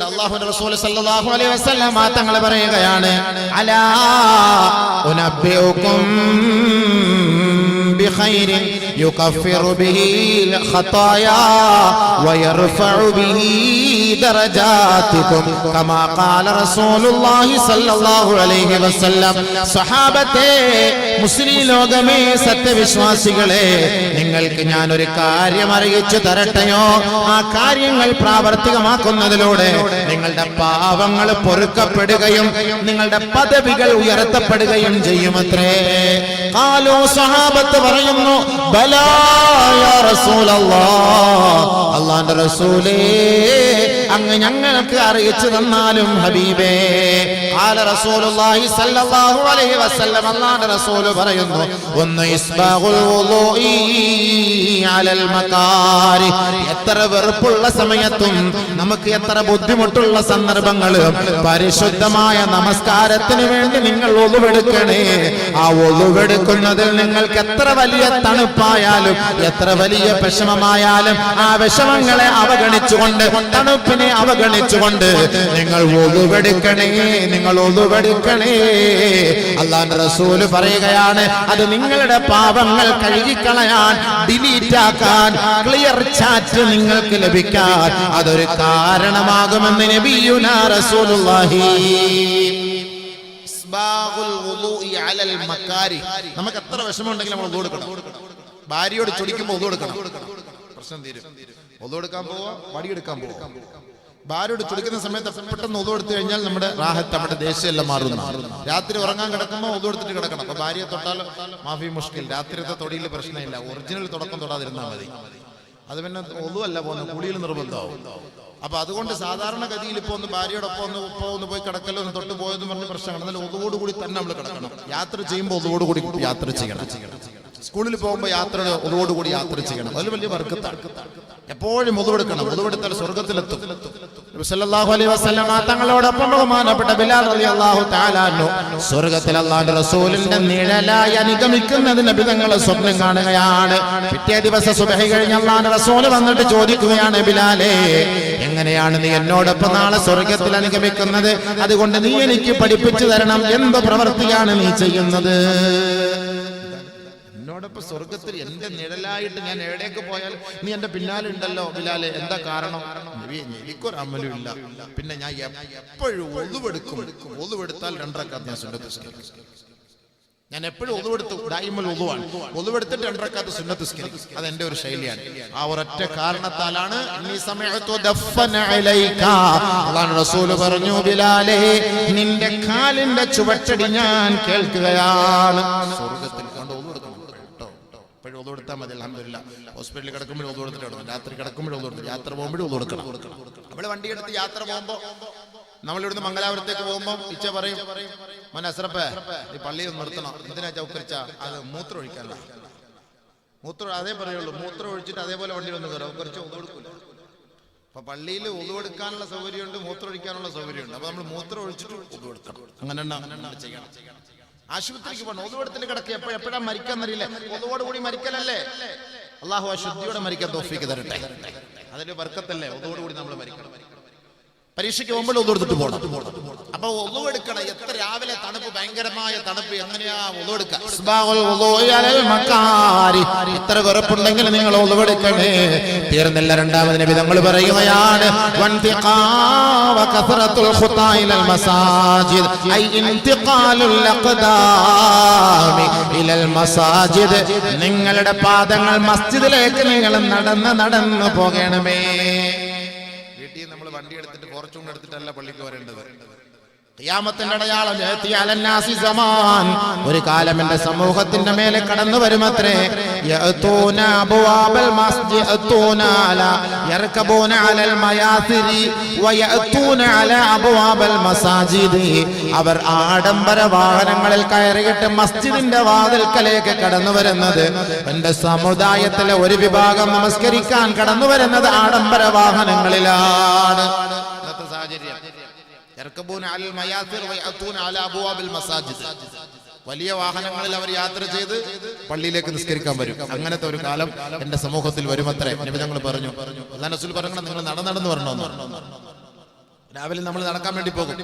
പറയപ്പെടുന്നത്. അല്ലാഹുവിന്റെ റസൂൽ സല്ലല്ലാഹു അലൈഹി വസല്ലം തങ്ങൾ പറയുകയാണ്, അലാ ഉനബ്ബിഉകും بخير يكفر به الخطايا ويرفع به درجاتكم كما قال رسول الله صلى الله عليه وسلم. സഹാബത്തെ, മുസ്ലിം ലോകമേ, സത്യവിശ്വാസികളെ, നിങ്ങൾക്ക് ഞാൻ ഒരു കാര്യം അറിയിച്ചു തരട്ടെയോ? ആ കാര്യങ്ങൾ പ്രാവർത്തികമാക്കുന്നതിലൂടെ നിങ്ങളുടെ പാവങ്ങൾ പൊറുക്കപ്പെടുകയും നിങ്ങളുടെ പദവികൾ ഉയർത്തപ്പെടുകയും ചെയ്യുമത്രേ. ഖാലൂ, സഹാബത്ത് പറയുന്നു, ബലാ യാ റസൂലല്ലാഹ്, അല്ലാഹുവിന്റെ റസൂലേ, അങ്ങ് ഞങ്ങൾക്ക് അറിയിച്ചു തന്നാലും ഹബീബേ. ഖാല റസൂലുള്ളാഹി സ്വല്ലല്ലാഹു അലൈഹി വസല്ലം, അല്ലാഹുവിന്റെ റസൂൽ പറയുന്നു, ഒന്ന് ഇസ്ബാഗുൽ വുളൂഇ അലൽ മകാരി. എത്ര വെറുപ്പുള്ള സമയത്തും നമുക്ക് എത്ര ബുദ്ധിമുട്ടുള്ള സന്ദർഭങ്ങളും പരിശുദ്ധമായ നമസ്കാരത്തിന് വേണ്ടി നിങ്ങൾ ഒളുവെടുക്കണേ. ആ ഒളുവെടുക്കുന്നതിൽ നിങ്ങൾക്ക് എത്ര വലിയ തണുപ്പായാലും എത്ര വലിയ വിഷമമായാലും ആ വിഷമങ്ങളെ അവഗണിച്ചുകൊണ്ട്, തണുപ്പിനെ അവഗണിച്ചുകൊണ്ട് നിങ്ങൾ ഒളുവെടുക്കണേ, നിങ്ങൾ ഒളുവെടുക്കണേ. അല്ലാഹുവിന്റെ റസൂല് പറയുകയാണ്, അത് നിങ്ങളുടെ പാപങ്ങൾ കഴുകിക്കളയാൻ, ഡിലീറ്റ് ആക്കാൻ, ക്ലിയർ ചാറ്റ് നിങ്ങൾക്ക് ലഭിക്കാൻ അതൊരു കാരണമാകുമെന്ന് നബിയുനാ റസൂലുള്ളാഹി. നമുക്ക് എത്ര വിഷമമുണ്ടെങ്കിലും നമ്മൾ ഒതുകൊടുക്കണം. ഭാര്യയോട് ചൊടിക്കുമ്പോൾ ഒതുകൊടുക്കണം, പ്രശ്നം തീരും. ഒതുകൊടുക്കാൻ പോവാ, വടിയെടുക്കാൻ പോവാ. ഭാര്യയോട് ചൊടിക്കുന്ന സമയത്ത് പെട്ടെന്ന് ഒതുകൊടുത്തു കഴിഞ്ഞാൽ നമ്മുടെ റാഹത്ത്, നമ്മുടെ ദേഷ്യമെല്ലാം മാറുന്നു. രാത്രി ഉറങ്ങാൻ കിടക്കുമ്പോൾ ഒതുകൊടുത്തിട്ട് കിടക്കണം. അപ്പൊ ഭാര്യയെ തൊട്ടാൽ മാഫി മുഷ്കിൽ. രാത്രിയത്തെ തൊടിയിൽ പ്രശ്നമില്ല, ഒറിജിനൽ തുടക്കം തൊടാതിരുന്നാൽ മതി. അത് പിന്നെ ഒതുവല്ല പോകുന്നത്, കുളിയിൽ നിർബന്ധമാവും. അപ്പൊ അതുകൊണ്ട് സാധാരണഗതിയിൽ ഇപ്പൊ ഒന്ന് ഭാര്യയോടൊപ്പം ഒന്ന് പോയി കിടക്കല്ലോ, ഒന്ന് തൊട്ട് പോയെന്ന് പറഞ്ഞ പ്രശ്നമാണ്. എന്നാലും ഒതുവോടുകൂടി തന്നെ നമ്മൾ കിടക്കണം. യാത്ര ചെയ്യുമ്പോൾ ഒതുവോടുകൂടി യാത്ര ചെയ്യണം. സ്കൂളിൽ പോകുമ്പോൾ ഒതുവോടുകൂടി യാത്ര ചെയ്യണം. അതിൽ വലിയ ബർക്കത്താണ്. എപ്പോഴും ഒതുവെടുക്കണം. ഒതുവെടുത്താൽ സ്വർഗത്തിലെത്തും. സല്ലല്ലാഹു അലൈഹി വസല്ലം തങ്ങളോടൊപ്പം ബഹുമാനപ്പെട്ട ബിലാൽ റളിയല്ലാഹു തആല അൻഹു സ്വർഗത്തിൽ അല്ലാഹുവിന്റെ റസൂലിന്റെ നിഴലായി അനുഗമിക്കുന്നത് നബി തങ്ങളെ സ്വപ്നം കാണുകയാണ്. പിറ്റേ ദിവസം സുബഹി കഴിഞ്ഞ് അല്ലാഹുവിന്റെ റസൂൽ വന്നിട്ട് ചോദിക്കുകയാണ്, ബിലാലേ, എങ്ങനെയാണ് നീ എന്നോടൊപ്പം നാളെ സ്വർഗത്തിൽ അനുഗമിക്കുന്നത്? അതുകൊണ്ട് നീ എനിക്ക് പഠിപ്പിച്ചു തരണം. എന്ത് പ്രവൃത്തിയാണ് നീ ചെയ്യുന്നത്? എന്നോടൊപ്പം സ്വർഗത്തിൽ എന്റെ നിഴലായിട്ട് ഞാൻ എവിടേക്ക് പോയാൽ നീ എന്റെ പിന്നാലെ ഉണ്ടല്ലോ ബിലാലെ, എന്താ കാരണം? എനിക്കൊരു അമലും ഇല്ല. പിന്നെ ഞാൻ എപ്പോഴും ഒളുവെടുക്കും. ഒളുവെടുത്താൽ 2 റക്അത്ത് ഞാൻ സുന്നത്ത് നിസ്കരിക്കും. ഞാൻ എപ്പോഴും ഒളുവെടുത്തു, ദായിമുൽ വുളൂആണ്. ഒളുവെടുത്തിട്ട് 2 റക്അത്ത് സുന്നത്ത് നിസ്കരിക്കും. അത് എന്റെ ഒരു ശൈലിയാണ്. ആ ഒരൊറ്റ കാരണത്താലാണ് ഇന്നീ സമയത്തു ദഫന അലൈക, അല്ലാഹുവിന്റെ റസൂൽ പറഞ്ഞു, ബിലാലേ, നിന്റെ കാലിന്റെ ചുവട്ടടി ഞാൻ കേൾക്കുകയാണ്. സ്വർഗ്ഗത്തിൽ ഒതുകൊടുത്താൽ മതി. അൽഹംദുലില്ലാ. ഹോസ്പിറ്റലിൽ കിടക്കുമ്പോഴും ഒതുകൊടുത്തിട്ട്, രാത്രി കിടക്കുമ്പോഴും ഒതുകൊടുത്തിട്ട്, യാത്ര പോകുമ്പോഴും ഒതുകൊടുക്കണം. നമ്മള് വണ്ടി എടുത്ത് യാത്ര പോകുമ്പോ, നമ്മളിവിടുന്ന് മംഗലാപുരത്തേക്ക് പോകുമ്പോ ഇച്ച പറയും, മോനെ അസ്രപ്പേ, ഈ പള്ളിയിൽ നിർത്തണം. എന്തിനാ ചൗക്കരിച്ച? അത് മൂത്രം ഒഴിക്കാനല്ല. മൂത്രം അതേ പറയുള്ളൂ. മൂത്രം ഒഴിച്ചിട്ട് അതേപോലെ വണ്ടി വന്ന് കയറും. കുറച്ച് ഒതുകൊടുക്കില്ല. അപ്പൊ പള്ളിയിൽ ഒതുകൊടുക്കാനുള്ള സൗകര്യമുണ്ട്, മൂത്രം ഒഴിക്കാനുള്ള സൗകര്യമുണ്ട്. അപ്പൊ നമ്മൾ മൂത്രം ഒഴിച്ചിട്ട് ഒതുകൊടുക്കണം. അങ്ങനെ ചെയ്യണം. ആശുപത്രിക്ക് പോകണം. ഒതുവെടുത്തിൽ കിടക്കുക. എപ്പോഴാ മരിക്കാന്നറിയില്ല. ഒതുവോടുകൂടി മരിക്കലല്ലേ? അല്ലാഹു അശുദ്ധിയോടെ മരിക്കാൻ തൗഫീക്ക് തരട്ടെ. അതിന്റെ ബർക്കത്തല്ലേ ഒതുവോടുകൂടി നമ്മൾ മരിക്കണം. പരീക്ഷയ്ക്ക് പോകുമ്പോൾ ഒതുവെടുത്തിട്ട് പോകണം. അപ്പൊ ഒതുവെടുക്കണം. എത്ര രാവിലെ തണുപ്പ്, ഭയങ്കരമായ തണുപ്പ്. എങ്ങനെയാ ഒതുവെടുക്കുക? ഇത്ര വെറുപ്പുണ്ടെങ്കിൽ നിങ്ങൾ ഒതുവെടുക്കണേ. തീർന്നില്ല. രണ്ടാമത് നബി തങ്ങൾ പറയുകയാണ്, നിങ്ങളുടെ പാദങ്ങൾ മസ്ജിദിലേക്ക് നിങ്ങൾ നടന്ന് പോകണമേ. വീട്ടിൽ നമ്മൾ വണ്ടി എടുത്തിട്ട് ഫോർച്യൂൺ എടുത്തിട്ടല്ല പള്ളിക്ക് വരേണ്ടത്. ഖിയാമത്തിന്റെ അടയാളം ഒരു കാലം എന്റെ സമൂഹത്തിന്റെ മേലെ കടന്നു വരുമത്രേ. അവർ ആഡംബര വാഹനങ്ങളിൽ കയറിയിട്ട് മസ്ജിദിന്റെ വാതിൽക്കലേക്ക് കടന്നു വരുന്നത്. എന്റെ സമുദായത്തിലെ ഒരു വിഭാഗം നമസ്കരിക്കാൻ കടന്നു വരുന്നത് ആഡംബര വാഹനങ്ങളിലാണ്. ഇന്നത്തെ സാഹചര്യം വലിയ വാഹനങ്ങളിൽ അവർ യാത്ര ചെയ്ത് പള്ളിയിലേക്ക് നിസ്കരിക്കാൻ വരും. അങ്ങനത്തെ ഒരു കാലം എന്റെ സമൂഹത്തിൽ വരുമത്രേ. നബി തങ്ങൾ പറഞ്ഞു, അല്ലാഹു റസൂൽ പറഞ്ഞു, നിങ്ങൾ നടന്നു വരണമെന്ന്. രാവിലെ നമ്മൾ നടക്കാൻ വേണ്ടി പോകും.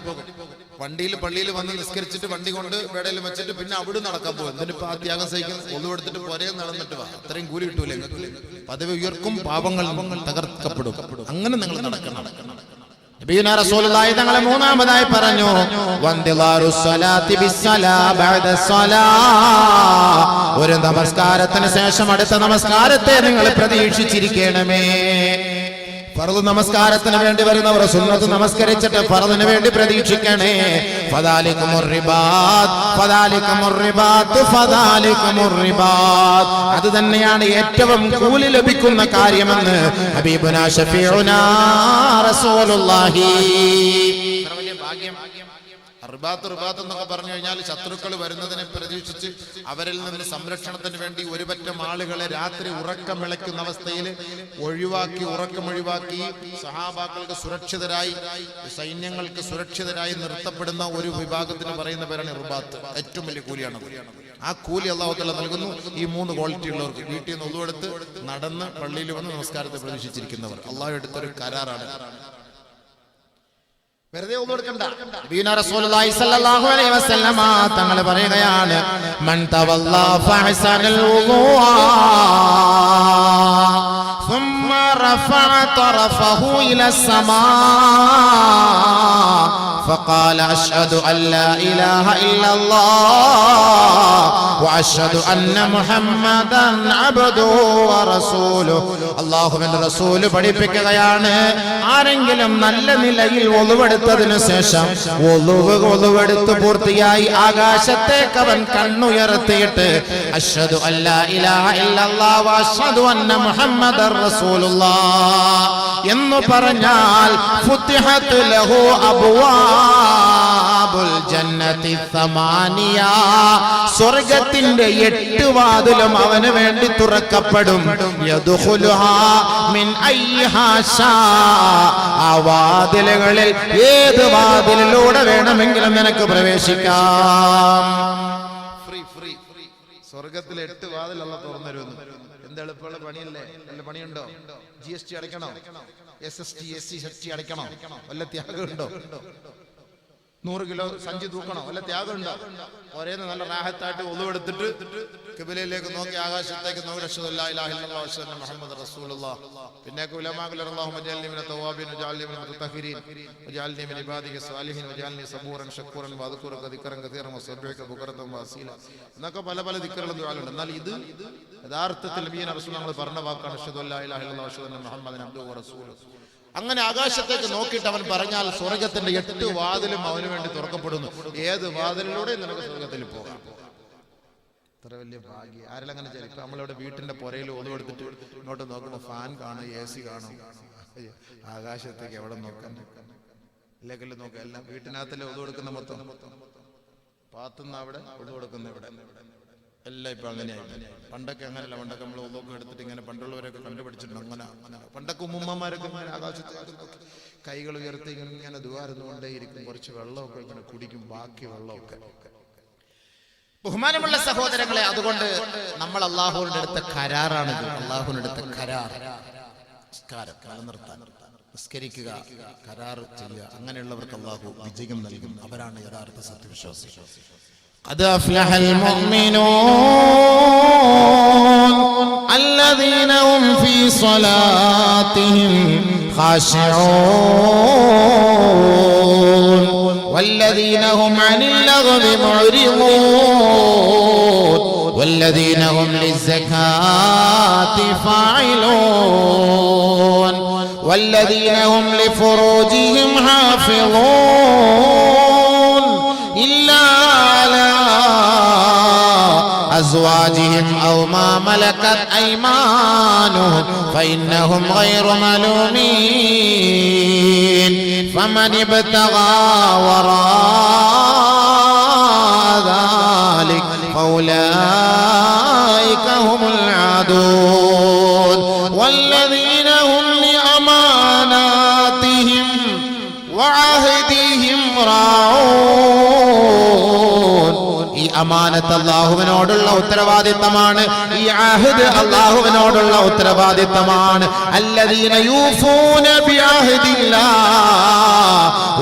വണ്ടിയിൽ പള്ളിയിൽ വന്ന് നിസ്കരിച്ചിട്ട് വണ്ടി കൊണ്ട് വേടയിൽ വെച്ചിട്ട് പിന്നെ അവിടെ നടക്കാൻ പോകും. എന്തിനിപ്പോ ആ ത്യാഗം സഹിക്കുന്നത്? ഒന്നും എടുത്തിട്ട് പുരേ നടന്നിട്ട് വാ, അത്രയും കൂലി കിട്ടൂലേ നിങ്ങൾക്ക്? പദവി ഉയർക്കും, പാപങ്ങൾ തകർക്കപ്പെടും. അങ്ങനെ നിങ്ങൾ നടക്കണം. നബിയുനാ റസൂലുള്ളാഹി തങ്ങളെ മൂന്നാമതായി പറഞ്ഞു, വന്ദിലാറുസ്സലാത്തി ബിസ്സലാ ബഅദസ്സലാ. ഒരു നമസ്കാരത്തിന് ശേഷം അടുത്ത നമസ്കാരത്തെ നിങ്ങൾ പ്രതീക്ഷിച്ചിരിക്കണമേ. ഫർദ് നമസ്കാരത്തിന് വേണ്ടി വരുന്നവർ സുന്നത്ത് നമസ്കരിച്ചിട്ട് ഫർദിന് വേണ്ടി പ്രതീക്ഷിക്കണേ. ഫദാലികുമുർ റിബാത്ത് ഫദാലികുമുർ റിബാത്ത് ഫദാലികുമുർ റിബാത്ത്. അത് തന്നെയാണ് ഏറ്റവും കൂലി ലഭിക്കുന്ന കാര്യമെന്ന് ഹബീബുനാ ശഫീഉനാ റസൂലുള്ളാഹി. വലിയ ഭാഗ്യം. റിബാത്ത് എന്നൊക്കെ പറഞ്ഞു കഴിഞ്ഞാൽ ശത്രുക്കൾ വരുന്നതിനെ പ്രതീക്ഷിച്ച് അവരിൽ നിന്ന് സംരക്ഷണത്തിന് വേണ്ടി ഒരുപറ്റം ആളുകളെ രാത്രി ഉറക്കമിളയ്ക്കുന്ന അവസ്ഥയിൽ ഉറക്കമൊഴിവാക്കി സഹാബാക്കൾക്ക് സുരക്ഷിതരായി, സൈന്യങ്ങൾക്ക് സുരക്ഷിതരായി നിർത്തപ്പെടുന്ന ഒരു വിഭാഗത്തിന് പറയുന്ന പേരാണ് റിബാത്ത്. ഏറ്റവും വലിയ കൂലിയാണ്. ആ കൂലി അല്ലാഹു തആല നൽകുന്നു ഈ 3 ക്വാളിറ്റി ഉള്ളവർക്ക്. വീട്ടിൽ നിന്ന് ഒന്നുകൊടുത്ത് നടന്ന് പള്ളിയിൽ വന്ന് നമസ്കാരത്തെ പ്രതീക്ഷിച്ചിരിക്കുന്നവർ. അല്ലാഹു എടുത്തൊരു കരാറാണ്. വെറുതെ ഒന്നുകൊടുക്കണ്ട. നബിയുനാ റസൂലുള്ളാഹി സ്വല്ലല്ലാഹു അലൈഹി വസല്ലമ തങ്ങൾ പറയുകയാണ്, മൻ തവല്ലാ ഫഹസനൽ വുളൂഅ ثم رفع طرفه إلى السماء فقال أشهد أن لا إله إلا الله وأشهد أن محمدا عبده ورسوله. അല്ലാഹുവിന്റെ റസൂൽ പഠിപ്പിക്കുകയാണ്, ആരെങ്കിലും നല്ല നിലയിൽ ഒളുവെടുത്തതിനു ശേഷം ഒളുവെടുത്ത് പൂർത്തിയായി ആകാശത്തേക്ക് അവൻ കണ്ണുയർത്തിയിട്ട് അഷ്ഹദു അല്ലാ ഇലാഹ ഇല്ലല്ലാഹ് വഅഷ്ഹദു അന്ന മുഹമ്മദർ റസൂലുള്ളാഹ് എന്ന് പറഞ്ഞാൽ ഫുത്തിഹത് ലഹു അബ്വാബുൽ ജന്നതി സമാനിയ. സ്വർഗ്ഗത്തിന്റെ 8 വാതിലും അവന് വേണ്ടി തുറക്കപ്പെടും. യദ്ഖുലുഹാ മിൻ അയ്യിഹാ ശാ. ആ വാതിലുകളിൽ ഏത് വാതിലിലൂടെ വേണമെങ്കിലും നിനക്ക് പ്രവേശിക്കാം. ഫ്രീ. സ്വർഗ്ഗത്തിലെ 8 വാതിൽ അല്ലാഹു തുറന്നുതരുന്നു. എന്ത് എളുപ്പമുള്ള പണിയല്ലേ? വല്ല പണിയുണ്ടോ? GST അടയ്ക്കണോ? SST SC അടയ്ക്കണോ? വല്ല ത്യാഗമുണ്ടോ? 100 കിലോ സഞ്ചി തൂക്കണോ? വല്ല ത്യാഗമുണ്ടോ? ഒരേന്ന് നല്ല റാഹത്തായിട്ട് ഒളുവെടുത്തിട്ട് ഖിബലയിലേക്ക് നോക്കി ആകാശത്തേക്ക് നോക്കി അഷ്ഹദു അല്ലാ ഇലാഹ ഇല്ലല്ലാഹു വഅഷ്ഹദു അന്ന മുഹമ്മദർ റസൂലുള്ളാഹ്. പിന്നെ ഉലമാകൾ അല്ലാഹുമ്മ ജഅൽനി മിനൽ തവ്വാബീൻ വജഅൽനി മിനൽ മുതതഹിരീൻ വജഅൽനി മിൻ ഇബാദിക സ്വാലിഹീൻ വജഅൽനി സബൂറൻ ശക്കൂറൻ വഅദ്കുറുക ദിക്റൻ കസീറൻ വസബ്ബിഹക ബുക്റതൻ വഅസീല എന്നൊക്കെ പല ദിക്റുകളും ദുആകളുണ്ട്. എന്നാൽ ഇത് യഥാർത്ഥത്തിൽ നബിയുനാ റസൂൽ നമ്മൾ പറഞ്ഞ വാക്കാണ് അഷ്ഹദു അല്ലാ ഇലാഹ ഇല്ലല്ലാഹു വഅഷ്ഹദു അന്ന മുഹമ്മദൻ അബ്ദുഹു വറസൂലുഹു. അങ്ങനെ ആകാശത്തേക്ക് നോക്കിയിട്ട് അവൻ പറഞ്ഞാൽ സ്വർഗത്തിന്റെ 8 വാതിലും അവന് വേണ്ടി തുറക്കപ്പെടുന്നു. ഏത് വാതിലിലൂടെ നിനക്ക് സ്വർഗത്തിൽ പോകാം. അത്ര വലിയ ഭാഗ്യം. ആരെല്ലാം അങ്ങനെ ചെയ്യും? ഇപ്പൊ നമ്മളിവിടെ വീട്ടിന്റെ പുരയിൽ ഒതുവെടുത്തിട്ട് ഇങ്ങോട്ട് നോക്കുമ്പോൾ ഫാൻ കാണും, AC കാണും. ആകാശത്തേക്ക് എവിടെ നോക്കാൻ? ഇല്ലെങ്കിലും നോക്കാം. എല്ലാം വീട്ടിനകത്തല്ലേ ഒതുവെടുക്കുന്ന മൊത്തം. പാത്തുന്ന അവിടെ, ഒതുവെടുക്കുന്ന ഇവിടെ, എല്ലാം ഇപ്പൊ അങ്ങനെയായി. പണ്ടൊക്കെ അങ്ങനെയല്ല. പണ്ടൊക്കെ നമ്മൾ ഒതൊക്കെ എടുത്തിട്ട് ഇങ്ങനെ പണ്ടുള്ളവരൊക്കെ കണ്ടുപിടിച്ചിട്ടുണ്ട്. അങ്ങനെ പണ്ടൊക്കെ ഉമ്മമാരൊക്കെ ഇങ്ങനെ ആകാശത്തേക്ക് കൈകൾ ഉയർത്തി ഇങ്ങനെ ദുആരുന്നുകൊണ്ടേയിരിക്കും. കുറച്ച് വെള്ളമൊക്കെ ഇങ്ങനെ കുടിക്കും, ബാക്കി വെള്ളമൊക്കെ. ബഹുമാനമുള്ള സഹോദരങ്ങളെ, അതുകൊണ്ട് നമ്മൾ അല്ലാഹുവിന്റെ അടുത്ത കരാറാണിത്. അല്ലാഹുവിന്റെ അടുത്ത കരാർ. നിസ്കാരം നിലനിർത്താൻ, നിസ്കരിക്കുക, കരാർ ചെയ്യുക. അങ്ങനെയുള്ളവർക്ക് അല്ലാഹു വിജയം നൽകും. അവരാണ് യഥാർത്ഥ സത്യവിശ്വാസി. قد أفلح المؤمنون الذين هم في صلاتهم خاشعون والذين هم عن اللغو معرضون والذين هم للزكاة فاعلون والذين هم لفروجهم حافظون إلا أزواجهم أو ما ملكت أيمانهم فإنهم غير ملومين فمن ابتغى وراء ذلك فأولئك هم العادون والذين هم لأماناتهم وعهدهم راعون. ഈ അമാനത്ത് അല്ലാഹുവിനോടുള്ള ഉത്തരവാദിത്തമാണ്, ഈ അഹദ് അല്ലാഹുവിനോടുള്ള ഉത്തരവാദിത്തമാണ്. അല്ലദീന യൂഫൂന ബിഅഹദില്ലാഹ്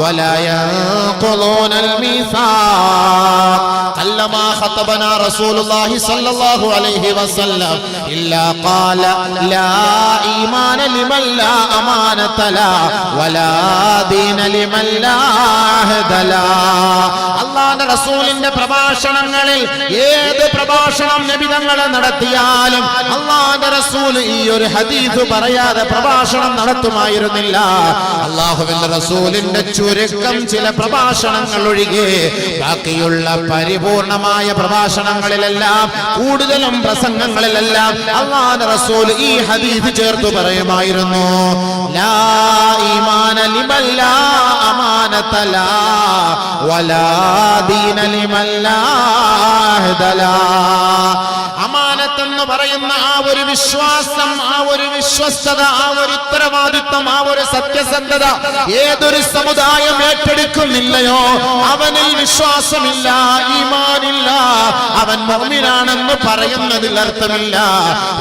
വലാ യൻഖുദൂനൽ മീസാഖ് കല്ലമാ ഖതബനാ റസൂലുള്ളാഹി സ്വല്ലല്ലാഹു അലൈഹി വസല്ലം ഇല്ലാ ഖാല ലാ ഈമാന ലിമൻ ലാ അമാനത ലാ വലാ ദീന ലിമൻ ലാ അഹദ ലാ. അല്ലാഹുവിന്റെ റസൂലിന്റെ പ്രഭാഷണങ്ങളിൽ ഏത് പ്രഭാഷണം നബി തങ്ങൾ നടത്തിയാലും അല്ലാഹുവിന്റെ റസൂൽ ഈ ഒരു ഹദീസ് പറയാതെ പ്രഭാഷണം നടത്തുമായിരുന്നില്ല. അല്ലാഹുവിന്റെ റസൂലിന്റെ ചുരുക്കം ചില പ്രഭാഷണങ്ങൾ ഒഴികെ ബാക്കിയുള്ള പരിപൂർണമായ പ്രഭാഷണങ്ങളിലെല്ലാം, കൂടുതലും പ്രസംഗങ്ങളിലെല്ലാം അല്ലാഹുവിന്റെ റസൂൽ ഈ ഹദീസ് ചേർത്ത് പറയുമായിരുന്നു. ലാ ഈമാന ലിമൻ ലാ അമാനത ലാ വലാ ദീന ലിമൻ ലാ അഹദ ലാ. അമാനത്ത് എന്ന് പറയുന്ന ആ ഒരു വിശ്വാസം, ആ ഒരു വിശ്വസ്തത, ആ ഒരു ഉത്തരവാദിത്വം, ആ ഒരു സത്യസന്ധത ഏതൊരു സമുദായം ഏറ്റെടുക്കുന്നില്ലയോ അവനിൽ വിശ്വാസമില്ല, ഈമാനില്ല, അവൻ മുഅ്മിനാണെന്ന് പറയുന്നതിൽ അർത്ഥമില്ല.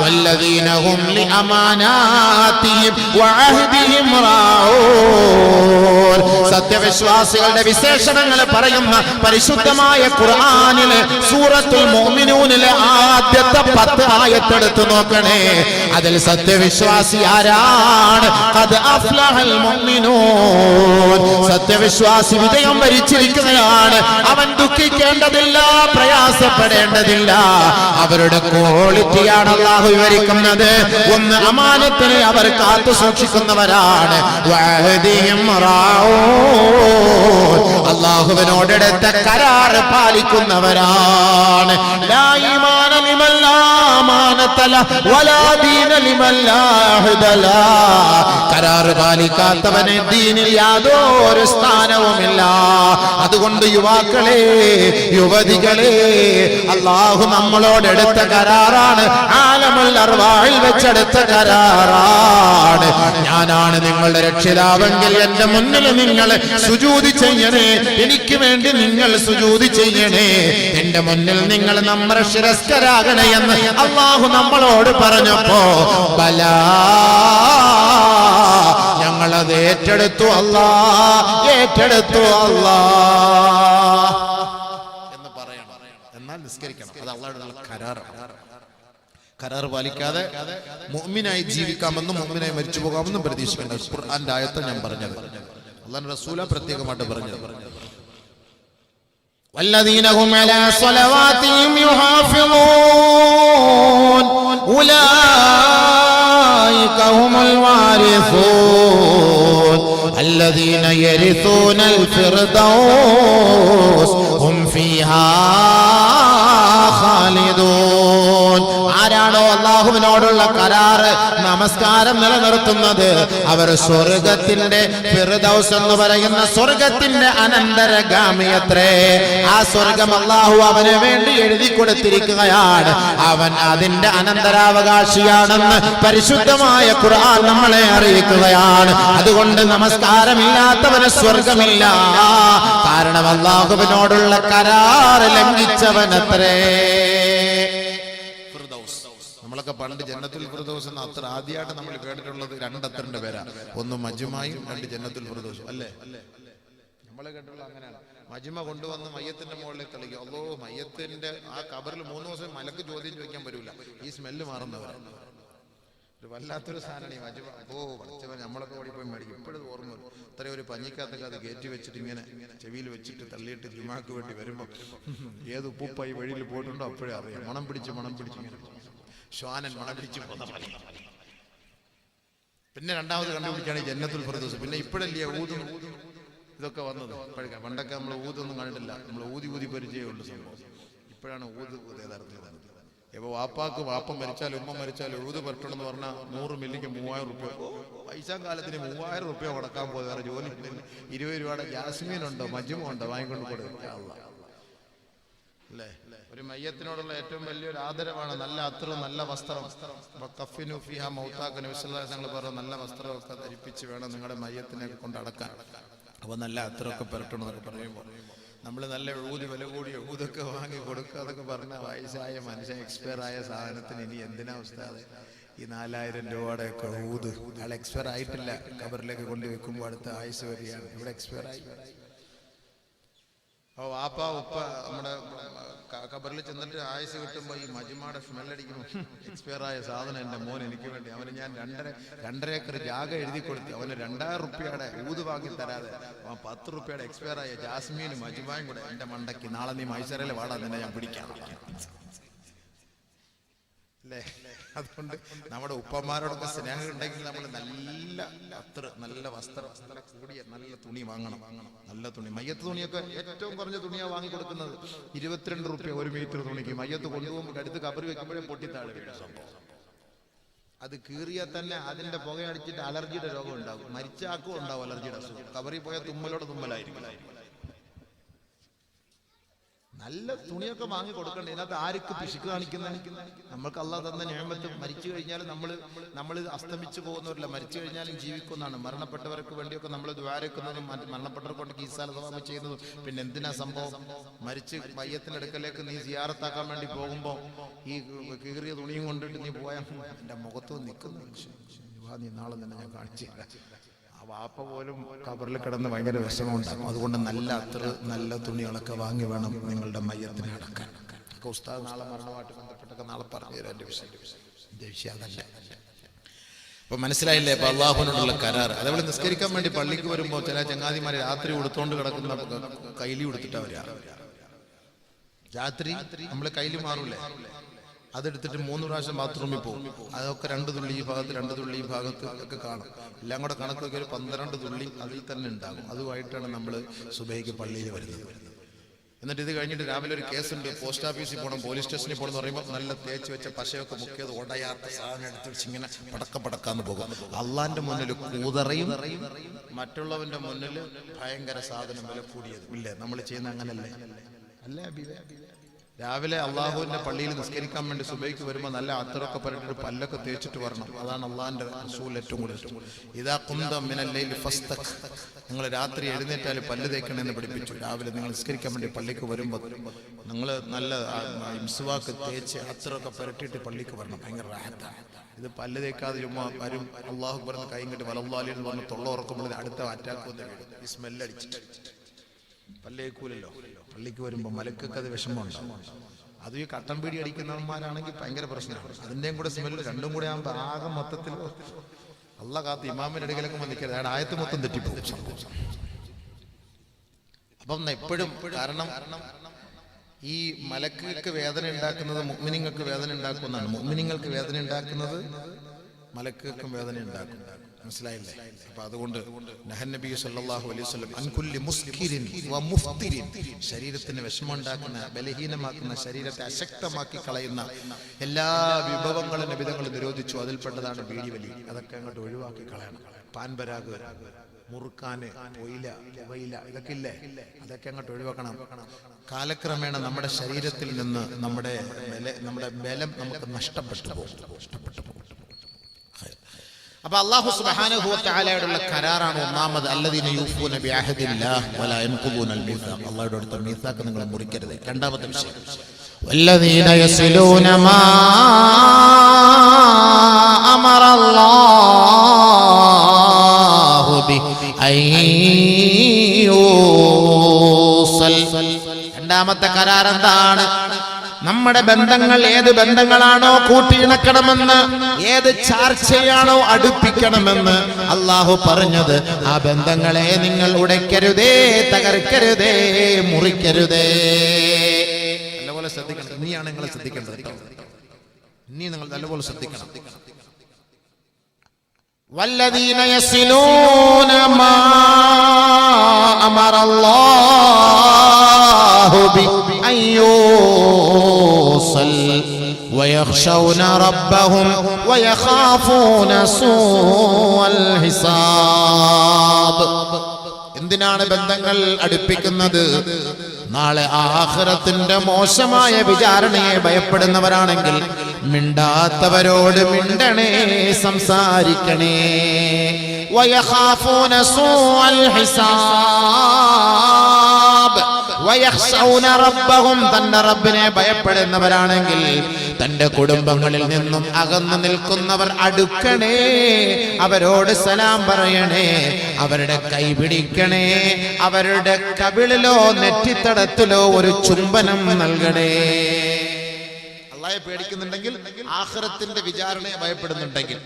വല്ലദീന ഹും ലിഅമാനാതിഹിം വഅഹദിഹിം റാഊൻ. സത്യവിശ്വാസികളുടെ വിശേഷണങ്ങൾ പറയുന്ന പരിശുദ്ധമായ ഖുർആനിലെ സൂറത്തുൽ മുഅ്മിനൂനിലെ ആദ്യത്തെ 10 ആയത്തെടുത്ത് നോക്കണേ. അതിൽ സത്യവിശ്വാസി ആരാണ്? ഖദ് അഫ്ലഹൽ മുഅ്മിനൂൻ. സത്യവിശ്വാസി വിജയം വരിച്ചിരിക്കുകയാണ്. അവൻ ദുഃഖിക്കേണ്ടതില്ല, പ്രയാസപ്പെടേണ്ടതില്ല. അവരുടെ ക്വാളിറ്റിയാണ് അല്ലാഹു വിവരിക്കുന്നത്. ഒന്ന്, അമാനത്തിനെ അവർ കാത്തു സൂക്ഷിക്കുന്നവരാണ്. വഅഹദിഹിം റാഊൻ. അല്ലാഹുവിനോടെടുത്ത കരാർ പാലിക്കുന്നവരാണ്. ലാ ഈമാന ലിമൻ ലാ അമാനത ല വലാ ദീന ലിമൻ ലാ അഹദ ലാ. കരാർ പാലിക്കാത്തവന് ദീനിൽ യാതൊരു സ്ഥാനവുമില്ല. അതുകൊണ്ട് യുവാക്കളെ, യുവതികളെ, അല്ലാഹു നമ്മളോടെടുത്ത കരാറാണ്. ആലമുൽ അർവാഹിൽ വെച്ചെടുത്ത കരാറാണ്. ഞാനാണ് നിങ്ങളുടെ രക്ഷിതാവെങ്കിൽ എന്റെ മുന്നിൽ നിങ്ങൾ സുജൂദ് ചെയ്യണേ, എനിക്ക് വേണ്ടി നിങ്ങൾ സുജൂദ് ചെയ്യണേ, എന്റെ മുന്നിൽ നിങ്ങൾ നമ്മുടെ ശിരസ്കരാകണേ എന്ന് അല്ലാഹു നമ്മളോട് പറഞ്ഞപ്പോ ബലാ, ഞങ്ങളത് ഏറ്റെടുത്തു അല്ലാ, ഏറ്റെടുത്തു അല്ലാ എന്ന് പറയണം. എന്നാൽ നിസ്കരിക്കണം. അത് അല്ലാഹുവിന്റെ കരാറാണ്. കരാർ പാലിക്കാതെ മുഅ്മിനായി ജീവിക്കാമെന്നും മുഅ്മിനായി മരിച്ചു പോകാമെന്നും പ്രതീക്ഷിക്കേണ്ട. ഖുർആന്റെ ആയത്ത് ഞാൻ പറഞ്ഞത് അല്ലാഹുവിന്റെ റസൂല പ്രത്യേകമായിട്ട് പറഞ്ഞത്. വല്ലദീന ഹും അലാ സ്വലവാതിഹിം യുഹാഫിളൂൻ ഉലൈക ഹുമുൽ വാരിസൂൻ അല്ലദീന യരിസൂനൽ ഫിർദൗസ് ഹും ഫീഹാ ഖാലിദൂൻ. ആരാണോ അല്ലാഹുവിനോടുള്ള കരാറ്, നമസ്കാരം നിലനിർത്തുന്നത്, അവർ സ്വർഗത്തിന്റെ ഫിർദൗസ് എന്ന് പറയുന്ന സ്വർഗത്തിന്റെ അനന്തരഗാമിയത്രേ. ആ സ്വർഗം അല്ലാഹു അവന് വേണ്ടി എഴുതി കൊടുത്തിരിക്കുകയാണ്. അവൻ അതിന്റെ അനന്തരാവകാശിയാണെന്ന് പരിശുദ്ധമായ ഖുർആൻ നമ്മളെ അറിയിക്കുകയാണ്. അതുകൊണ്ട് നമസ്കാരമില്ലാത്തവന് സ്വർഗമില്ല. കാരണം അല്ലാഹുവിനോടുള്ള കരാർ ലംഘിച്ചവനത്രേ. നമ്മളൊക്കെ പണ്ട് ജന്നത്തുൽ ഫിർദൗസ് എന്ന അത്ര ആദ്യമായിട്ട് നമ്മൾ കേട്ടിട്ടുള്ളത് 2 അത്തറിന്റെ പേരാ. ഒന്ന് മജ്മയും 2 ജന്നത്തുൽ ഫിർദൗസും അല്ലേ? നമ്മളെ കേട്ടുള്ള അങ്ങനെയാണ്. മജ്മ കൊണ്ടുവന്ന് മയ്യത്തിന്റെ മുകളിലേക്ക് കളിക്കുക. അല്ലോ, മയ്യത്തിന്റെ ആ കബറിൽ 3 ദിവസം മലക്ക് ചോദ്യം ചോദിക്കാൻ പറ്റൂല. ഈ സ്മെല്ല് മാറുന്നവരാണ്. ഒരു വല്ലാത്തൊരു സാധനമാണ് ഈ മജ്മ. ഓ പഠിച്ചവൻ, നമ്മളൊക്കെ ഓടിപ്പോയി മേടിക്കും. ഇപ്പോഴും ഓർമ്മ വരും. ഇത്രയും ഒരു പഞ്ഞിക്കകത്തൊക്കെ അത് കയറ്റി വെച്ചിട്ട് ഇങ്ങനെ ചെവിയിൽ വെച്ചിട്ട് തള്ളിയിട്ട് ജുമാക്ക് വേണ്ടി വരുമ്പോൾ ഏത് ഉപ്പുപ്പായി വഴിയിൽ പോയിട്ടുണ്ടോ അപ്പോഴേ അറിയാം. മണം പിടിച്ച് ഇങ്ങനെ ശ്വാനൻ മണം പിടിച്ച് പോകുന്ന പോലെ. പിന്നെ രണ്ടാമത് കണ്ടുപിടിക്കുകയാണ് ജന്നത്തുൽ ഫിർദൗസ്. പിന്നെ ഇപ്പോഴല്ലേ ഊതും ഇതൊക്കെ വന്നത്. പണ്ടൊക്കെ നമ്മൾ ഊതൊന്നും കണ്ടിട്ടില്ല. നമ്മൾ ഊതി പരിചയമുള്ള സംഭവം. ഇപ്പോഴാണ് ഊത് യഥാർത്ഥത്തിൽ. ഇപ്പൊ വാപ്പം മരിച്ചാൽ ഉമ്മ മരിച്ചാൽ ഊത് പറ്റണമെന്ന് പറഞ്ഞാൽ 100 മില്ലിക്ക് 3000 റുപ്യ. പൈസാ കാലത്തിന് 3000 റുപ്യ കൊടുക്കാൻ പോയി. വേറെ ജോലി 20 രൂപയുടെ ജാസ്മീൻ ഉണ്ടോ മജ്മ ഉണ്ടോ വാങ്ങിക്കൊണ്ട് കൊടുക്കുക അല്ലേ? ഒരു മയ്യത്തിനോടുള്ള ഏറ്റവും വലിയൊരു ആദരവാണ് നല്ല അത്തറും നല്ല വസ്ത്രം. ഞങ്ങൾ പറഞ്ഞു നല്ല വസ്ത്രമൊക്കെ ധരിപ്പിച്ച് വേണം നിങ്ങളുടെ മയ്യത്തിനെ കൊണ്ട് അടക്കാൻ. അപ്പൊ നല്ല അത്തറൊക്കെ പുരട്ടണമെന്നൊക്കെ പറയുമ്പോൾ നമ്മൾ നല്ല ഊത് വില കൂടിയ ഊതൊക്കെ വാങ്ങി കൊടുക്കുക അതൊക്കെ പറഞ്ഞ വയസ്സായ മനുഷ്യൻ എക്സ്പയർ ആയ സാധനത്തിന് ഇനി എന്തിനാ ഉസ്താദേ ഈ 4000 രൂപയുടെ ഒക്കെ ഊത്? അയാൾ എക്സ്പയർ ആയിട്ടില്ല, കബറിലേക്ക് കൊണ്ട് വെക്കുമ്പോൾ അടുത്ത ആയുസ് വരികയാണ്. ഇവിടെ എക്സ്പയർ ആയി. അപ്പോൾ വാപ്പ ഉപ്പ നമ്മുടെ കബറിൽ ചെന്നിട്ട് ആയുസ് കിട്ടുമ്പോൾ ഈ മജ്മയുടെ സ്മെല്ലടിക്കുന്നു. എക്സ്പയർ ആയ സാധനം എൻ്റെ മോൻ എനിക്ക് വേണ്ടി, അവന് ഞാൻ 2.5 ഏക്കർ ജാഗ എഴുതി കൊടുത്തു, അവന് 2000 റുപ്യയുടെ ഊത് വാങ്ങി തരാതെ 10 റുപ്യയുടെ എക്സ്പയർ ആയ ജാസ്മീനും മജ്മയും കൂടെ എൻ്റെ മണ്ടയ്ക്ക്, നാളെ നീ മൈസരയിൽ വാടാ, നിന്നെ ഞാൻ പിടിക്കാം അല്ലേ? അതുകൊണ്ട് നമ്മുടെ ഉപ്പമാരോടൊക്കെ സ്നേഹം ഉണ്ടെങ്കിൽ നമ്മൾ നല്ല വസ്ത്രം കൂടിയ നല്ല തുണി വാങ്ങണം. നല്ല തുണി, മയ്യത്ത് തുണിയൊക്കെ ഏറ്റവും കുറഞ്ഞ തുണിയാണ് വാങ്ങി കൊടുക്കുന്നത്. 22 റുപ്യ 1 മീറ്റർ തുണിക്ക്. മയ്യത്ത് കൊണ്ടുപോകുമ്പോൾ അടുത്ത് കബറി വെക്കുമ്പോഴേ പൊട്ടിത്താഴെ സംഭവം. അത് കീറിയാൽ തന്നെ അതിന്റെ പുകയടിച്ചിട്ട് അലർജിയുടെ രോഗം ഉണ്ടാകും. മരിച്ച ആക്കും ഉണ്ടാവും അലർജിയുടെ അസുഖം. കബറി പോയാൽ തുമ്മലായിരിക്കും. നല്ല തുണിയൊക്കെ വാങ്ങി കൊടുക്കണ്ടേ? ഇതിനകത്ത് ആർക്ക് പിശുക്ക് കാണിക്കുന്ന? നമ്മൾക്ക് അള്ളാഹ് തന്ന നിഅമത്ത്. മരിച്ചു കഴിഞ്ഞാൽ നമ്മൾ അസ്തമിച്ചു പോകുന്നവരല്ല, മരിച്ചു കഴിഞ്ഞാലും ജീവിക്കുന്നതാണ്. മരണപ്പെട്ടവർക്ക് വേണ്ടിയൊക്കെ നമ്മൾ ദ്വാരക്കുന്നതും മരണപ്പെട്ടവർക്ക് കൊണ്ട് കീസാലതവാമ ചെയ്യുന്നതും. പിന്നെ എന്തിനാ സംഭവം? മരിച്ച് മയ്യത്തിന്റെ അടുക്കലേക്ക് നീ സിയാറത്താക്കാൻ വേണ്ടി പോകുമ്പോ ഈ കീറിയ തുണിയും കൊണ്ടിട്ട് നീ പോയാൽ എന്റെ മുഖത്ത് നിൽക്കുന്നു, നീ നാളെ തന്നെ ഞാൻ കാണിച്ചു തരാം. ആ വാപ്പ പോലും കബറിൽ കിടന്ന് ഭയങ്കര വിഷമമുണ്ടാകും. അതുകൊണ്ട് നല്ല തുണികളൊക്കെ വാങ്ങി വേണം നിങ്ങളുടെ മയ്യത്തിനെ അടക്കാൻ. ഉസ്താദ് നാളെ മരണമായിട്ട് ബന്ധപ്പെട്ടൊക്കെ നാളെ പറഞ്ഞു തരാം. എൻ്റെ വിഷയം അതല്ല. അപ്പൊ മനസ്സിലായില്ലേ? അപ്പൊ അള്ളാഹുവിനോടുള്ള കരാർ. അതേപോലെ നിസ്കരിക്കാൻ വേണ്ടി പള്ളിക്ക് വരുമ്പോൾ ചില ചങ്ങാതിമാര് രാത്രി ഉടുത്തോണ്ട് കിടക്കുന്ന കൈലി ഉടുത്തിട്ടാ വരിക. രാത്രി നമ്മള് കൈലി മാറൂലേ, അതെടുത്തിട്ട് 3 പ്രാവശ്യം ബാത്റൂമിൽ പോകും. അതൊക്കെ 2 തുള്ളി ഈ ഭാഗത്ത് 2 തുള്ളി ഈ ഭാഗത്ത് ഒക്കെ കാണും. എല്ലാം കൂടെ കണക്കൊക്കെ ഒരു 12 തുള്ളി അതിൽ തന്നെ ഉണ്ടാകും. അതുമായിട്ടാണ് നമ്മൾ സുബഹിക്ക് പള്ളിയിൽ വരുന്നത്. എന്നിട്ട് ഇത് കഴിഞ്ഞിട്ട് രാവിലെ ഒരു കേസുണ്ട്, പോസ്റ്റ് ഓഫീസിൽ പോകണം, പോലീസ് സ്റ്റേഷനിൽ പോകണം എന്ന് പറയുമ്പോൾ നല്ല തേച്ച് വെച്ച പശയൊക്കെ മുക്കിയത് ഉടയാത്ത സാധനം എടുത്ത് വെച്ച് ഇങ്ങനെ പടക്കാന്ന് പോകും. അള്ളാന്റെ മുന്നിൽ കൂതറയും മറ്റുള്ളവന്റെ മുന്നിൽ ഭയങ്കര സാധനം വില കൂടിയത്. ഇല്ലേ നമ്മൾ ചെയ്യുന്ന അങ്ങനല്ലേ? അല്ലേ? രാവിലെ അള്ളാഹുവിന്റെ പള്ളിയിൽ നിസ്കരിക്കാൻ വേണ്ടി സുബൈക്ക് വരുമ്പോൾ നല്ല അത്തറൊക്കെ പറഞ്ഞിട്ട് പല്ലൊക്കെ തേച്ചിട്ട് വരണം. അതാണ് അള്ളാഹിന്റെ റസൂൽ ഏറ്റവും കൂടുതൽ. ഇദാ ഖുംത മിനൽ ലൈലി ഫസ്തഖ്, നിങ്ങൾ രാത്രി എഴുന്നേറ്റാൽ പല്ല് തേക്കണമെന്ന് പഠിപ്പിച്ചു. രാവിലെ നിങ്ങൾ നിസ്കരിക്കാൻ വേണ്ടി പള്ളിക്ക് വരുമ്പോൾ നിങ്ങൾ നല്ല മിസ്വാക്ക് തേച്ച് അത്തറൊക്കെ പുരട്ടിയിട്ട് പള്ളിക്ക് വരണം. ഭയങ്കര റാഹത്താണ്. ഇത് പല്ല് തേക്കാതെ ചുമ്മാ വരും അള്ളാഹു പറഞ്ഞ കൈ കെട്ടി വലല്ലാലി എന്ന് പറഞ്ഞ് തൊള്ള ഉറക്കുമ്പോൾ അടുത്ത അറ്റാക്ക് വന്ന് വീഴും. ഈ സ്മെല്ലടിച്ചിട്ട് പല്ലേക്കൂലല്ലോ. പള്ളിക്ക് വരുമ്പോൾ മലക്കൊക്കെ അത് വിഷമമുണ്ടാവും. അത് ഈ കട്ടൻ പീടി അടിക്കുന്നവന്മാരാണെങ്കിൽ ഭയങ്കര പ്രശ്നമാണ്. അതിൻ്റെയും കൂടെ സ്മെല്ല് രണ്ടും കൂടെ ആകുമ്പോൾ ആകെ മൊത്തത്തിൽ അള്ളാഹ് കാത്ത് ഇമാമിന്റെ ഇടയിലൊക്കെ വന്നിക്കരുത്. അയാൾ ആയത്ത് മൊത്തം തെറ്റിപ്പോകും സംഭവം. അപ്പം എപ്പോഴും കാരണം ഈ മലക്കുകൾക്ക് വേദന ഉണ്ടാക്കുന്നത് മുഅ്മിനീങ്ങൾക്ക് വേദന ഉണ്ടാക്കുന്നതാണ്. മുഅ്മിനീങ്ങൾക്ക് വേദന ഉണ്ടാക്കുന്നത് മലക്കുകൾക്കും വേദന ഉണ്ടാക്കും. മനസ്സിലായില്ലേ? അപ്പൊ അതുകൊണ്ട് നഹൻ നബി സല്ലല്ലാഹു അലൈഹി വസല്ലം അൻ കുല്ലി മുസ്കിരിൻ വ മുഫ്തിരിൻ, ശരീരത്തിന് വിഷമമുണ്ടാക്കുന്ന ബലഹീനമാക്കുന്ന ശരീരത്തെ അശക്തമാക്കി കളയുന്ന എല്ലാ വിഭവങ്ങളും നബിതങ്ങൾ നിരോധിച്ചു. അതിൽപ്പെട്ടതാണ് ബീഡി വലി. അതൊക്കെ അങ്ങോട്ട് ഒഴിവാക്കി കളയണം. പാൻപരാഗ്, മുറുക്കാന്, പുകയില ഇതൊക്കെ ഇല്ലേ, അതൊക്കെ അങ്ങോട്ട് ഒഴിവാക്കണം. കാലക്രമേണ നമ്മുടെ ശരീരത്തിൽ നിന്ന് നമ്മുടെ ബലം നമുക്ക് നഷ്ടപ്പെട്ടു പോകും. അപ്പൊ അല്ലാഹു സുബ്ഹാനഹു വ തആലയോടുള്ള കരാറാണ് ഒന്നാമത്. അല്ലദീന യൂഫൂന ബിഅഹദില്ലാഹി വലാ യൻഖുദൂനൽ മീസാഖ്, അല്ലാഹുവിന്റെ അടുത്ത മീസാഖ് നിങ്ങൾ മുറിക്കരുത്. രണ്ടാമത്തെ വിഷയം വല്ലദീന യസ്ലൂന മാ അമറല്ലാഹു ബി അയ്യൂസൽ. രണ്ടാമത്തെ കരാർ എന്താണ്? നമ്മുടെ ബന്ധങ്ങൾ ഏത് ബന്ധങ്ങളാണോ കൂട്ടിയിണക്കണമെന്ന്, ഏത് ചാർച്ചയാണോ അടുപ്പിക്കണമെന്ന് അള്ളാഹു പറഞ്ഞത്, ആ ബന്ധങ്ങളെ നിങ്ങൾ ഉടയ്ക്കരുതേ, തകർക്കരുതേ, മുറിക്കരുതേ. നല്ലപോലെ ശ്രദ്ധിക്കണം. ഇനിയാണ് നിങ്ങൾ ശ്രദ്ധിക്കേണ്ടത്. ഇനി നിങ്ങൾ നല്ലപോലെ ശ്രദ്ധിക്കണം. വല്ലദീന യസ്ലൂന മാ അമറല്ലാഹു ബി അയ്യൂസൽ വയഖ്ശൗന റബ്ബഹും വയഖാഫൂന സൂഅൽ ഹിസാബ്. എന്തിനാണ് ബന്ധങ്ങൾ അടുപ്പിക്കുന്നത്? നാളെ ആഖിറത്തിന്റെ മോശമായ വിചാരണയെ ഭയപ്പെടുന്നവരാണെങ്കിൽ മിണ്ടാത്തവരോട് മിണ്ടണേ, സംസാരിക്കണേ. വയഖാഫൂന സൂഅൽ ഹിസാബ് വയഖ്ശൗന റബ്ബഹും, തന്റെ റബ്ബിനെ ഭയപ്പെടുന്നവരാണെങ്കിൽ തന്റെ കുടുംബങ്ങളിൽ നിന്നും അകന്നു നിൽക്കുന്നവർ അടുക്കണേ, അവരോട് സലാം പറയണേ, അവരുടെ കൈ പിടിക്കണേ, അവരുടെ കവിളിലോ നെറ്റിത്തടത്തിലോ ഒരു ചുംബനം നൽകണേ. അല്ലാഹയെ പേടിക്കുന്നുണ്ടെങ്കിൽ, ആഖിറത്തിന്റെ വിചാരണയെ ഭയപ്പെടുന്നുണ്ടെങ്കിൽ,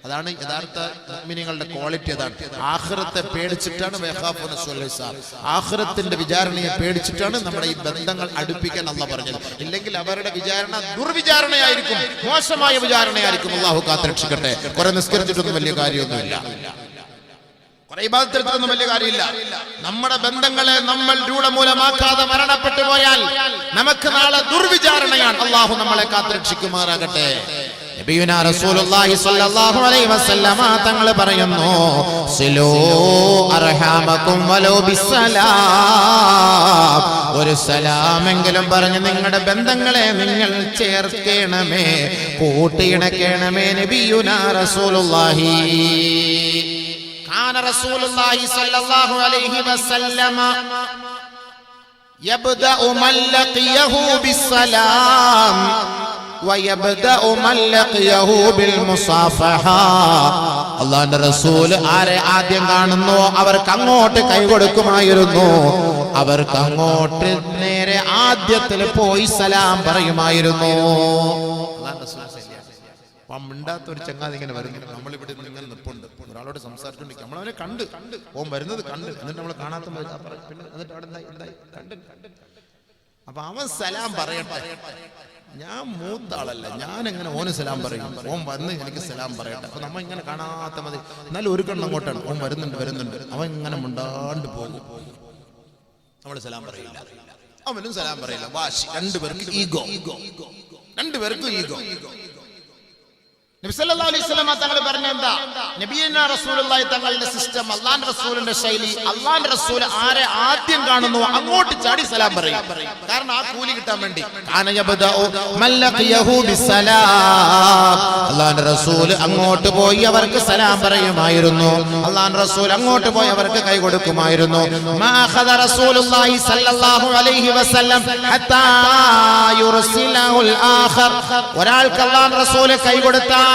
അതാണ് യഥാർത്ഥ മുഅ്മിനീങ്ങളുടെ ക്വാളിറ്റി. അതാണ് ആഖിറത്തെ പേടിച്ചിട്ടാണ് വയഖാഫൂന സൂഅൽ ഹിസാബ്, ആഖിറത്തിന്റെ വിചാരണയെ പേടിച്ചിട്ടാണ് നമ്മുടെ ഈ ബന്ധങ്ങൾ അടുപ്പിക്കാൻ അല്ലാഹ് പറഞ്ഞത്. ഇല്ലെങ്കിൽ അവരുടെ വിചാരണ ദുർവിചാരണയായിരിക്കും, മോശമായ വിചാരണയായിരിക്കും. അല്ലാഹു കാത്തുരക്ഷിക്കട്ടെ. കുറെ നിസ്കരിച്ചിട്ടൊന്നും വലിയ കാര്യമൊന്നുമില്ല, കുറെ ഇബാദത്തൊന്നും വലിയ കാര്യമില്ല. നമ്മുടെ ബന്ധങ്ങളെ നമ്മൾ രൂഢമൂലമാക്കാതെ മരണപ്പെട്ടു പോയാൽ നമുക്ക് നാളെ ദുർവിചാരണയാണ്. അല്ലാഹു നമ്മളെ കാത്തുരക്ഷിക്കുമാറാകട്ടെ. നബിയുനാ റസൂലുള്ളാഹി സ്വല്ലല്ലാഹു അലൈഹി വസല്ലമ തങ്ങൾ പറയുന്നു, സിലൂ അർഹാമകും വലൗ ബിസ്സലാം, ഒരു സലാമെങ്കിലും പറഞ്ഞ് നിങ്ങളുടെ ബന്ധങ്ങളെ നിങ്ങൾ ചേർക്കണമേ, കൂട്ടിയിണക്കണമേ. നബിയുനാ റസൂലുള്ളാഹി കാന റസൂലുള്ളാഹി സ്വല്ലല്ലാഹു അലൈഹി വസല്ലമ യബ്ദഉ മൻ ലഖിയഹു ബിസ്സലാം വയബ്ദഉ മൻ ലഖിയഹു ബിൽ മുസാഫഹ. അല്ലാഹുവിന്റെ റസൂൽ ആരെ ആദ്യം കാണുന്നു അവർക്ക് അങ്ങോട്ട് കൈ കൊടുക്കുമായിരുന്നു, അവർക്ക് അങ്ങോട്ട് നേരെ ആദ്യത്തിൽ പോയി സലാം പറയുമായിരുന്നു. മിണ്ടാത്ത ഒരു ചങ്ങാതി ഇങ്ങനെ വരുന്നു, നമ്മളിവിടെ ഇങ്ങനെ നിൽപ്പുണ്ട്, ഒരാളോട് സംസാരിച്ചുകൊണ്ടിരിക്കും, നമ്മളവനെ കണ്ട്, ഓൻ വരുന്നത് കണ്ട്, എന്നിട്ട് നമ്മൾ കാണാത്ത പിന്നെ എന്നിട്ട് അവിടെ എന്തായി കണ്ട്. അപ്പൊ അവൻ സലാം പറയട്ടെ, ഞാൻ മൂത്ത ആളല്ല, ഞാൻ എങ്ങനെ ഓന് സലാം പറയും, ഓൻ വന്ന് എനിക്ക് സലാം പറയട്ടെ. അപ്പൊ നമ്മ ഇങ്ങനെ കാണാത്ത മതി, എന്നാലും ഒരു കണ്ണ് അങ്ങോട്ടാണ്, ഓൻ വരുന്നുണ്ട്, അവൻ ഇങ്ങനെ മുണ്ടാണ്ട് പോകും, നമ്മൾ സലാം പറയില്ല, അവനും സലാം പറയില്ല. വാശി, രണ്ടുപേർക്കും ഈഗോ. നബി സല്ലല്ലാഹു അലൈഹി വസല്ലം തങ്ങൾ പറഞ്ഞ എന്താ? നബിയുനാ റസൂലുള്ളാഹി തങ്ങളുടെ സിസ്റ്റം, അല്ലാഹുവിന്റെ റസൂലിന്റെ ശൈലി, അല്ലാഹുവിന്റെ റസൂൽ ആരെ ആദ്യം കാണുന്നു അങ്ങോട്ട് ചാടി സലാം പറയും. കാരണം ആ കൂലി കിട്ടാൻ വേണ്ടി. കാന യബ്ദഉ മൻ ലഖിയഹു ബിസ്സലാം, അല്ലാഹുവിന്റെ റസൂൽ അങ്ങോട്ട് പോയി അവർക്ക് സലാം പറയുമായിരുന്നു, അല്ലാഹുവിന്റെ റസൂൽ അങ്ങോട്ട് പോയി അവർക്ക് കൈ കൊടുക്കുമായിരുന്നു. മാ അഖദ റസൂലുള്ളാഹി സല്ലല്ലാഹു അലൈഹി വസല്ലം ഹത്താ യുർസിലഹുൽ ആഖർ, ഒരാൾക്ക് അല്ലാഹുവിന്റെ റസൂൽ കൈ കൊടുത്താൽ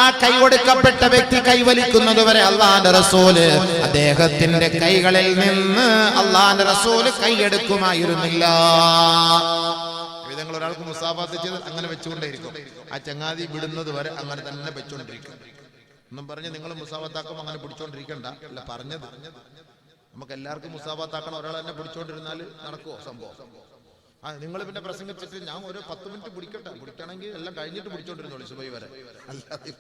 ആ കൈ കൊടുക്കപ്പെട്ട വ്യക്തി കൈവലിക്കുന്നത് വരെ അല്ലാഹുവിന്റെ റസൂല് അദ്ദേഹത്തിന്റെ കൈകളിൽ നിന്ന് അല്ലാഹുവിന്റെ റസൂല് കൈയെടുക്കുമായിരുന്നില്ല. നിങ്ങൾ ഒരാൾക്ക് മുസാഫത്ത് ചെയ്ത് അങ്ങനെ വെച്ചുകൊണ്ടേയിരിക്കും, ആ ചങ്ങാതി വിടുന്നത് വരെ അങ്ങനെ തന്നെ വെച്ചുകൊണ്ടിരിക്കും. ഒന്നും പറഞ്ഞ് നിങ്ങൾ മുസാഫത്താക്കും അങ്ങനെ പിടിച്ചോണ്ടിരിക്കണ്ട, അല്ല പറഞ്ഞത്. നമുക്ക് എല്ലാവർക്കും മുസാഫത്താക്കണം, ഒരാൾ തന്നെ പിടിച്ചോണ്ടിരുന്നാൽ നടക്കുമോ സംഭവം? നിങ്ങൾ പിന്നെ പ്രസംഗിച്ചിട്ട് ഞാൻ ഒരു 10 മിനിറ്റ് പിടിക്കണമെങ്കിൽ എല്ലാം കഴിഞ്ഞിട്ട് പിടിച്ചോണ്ടിരുന്നോളൂ സുബൈ വരെ. അല്ലാതെ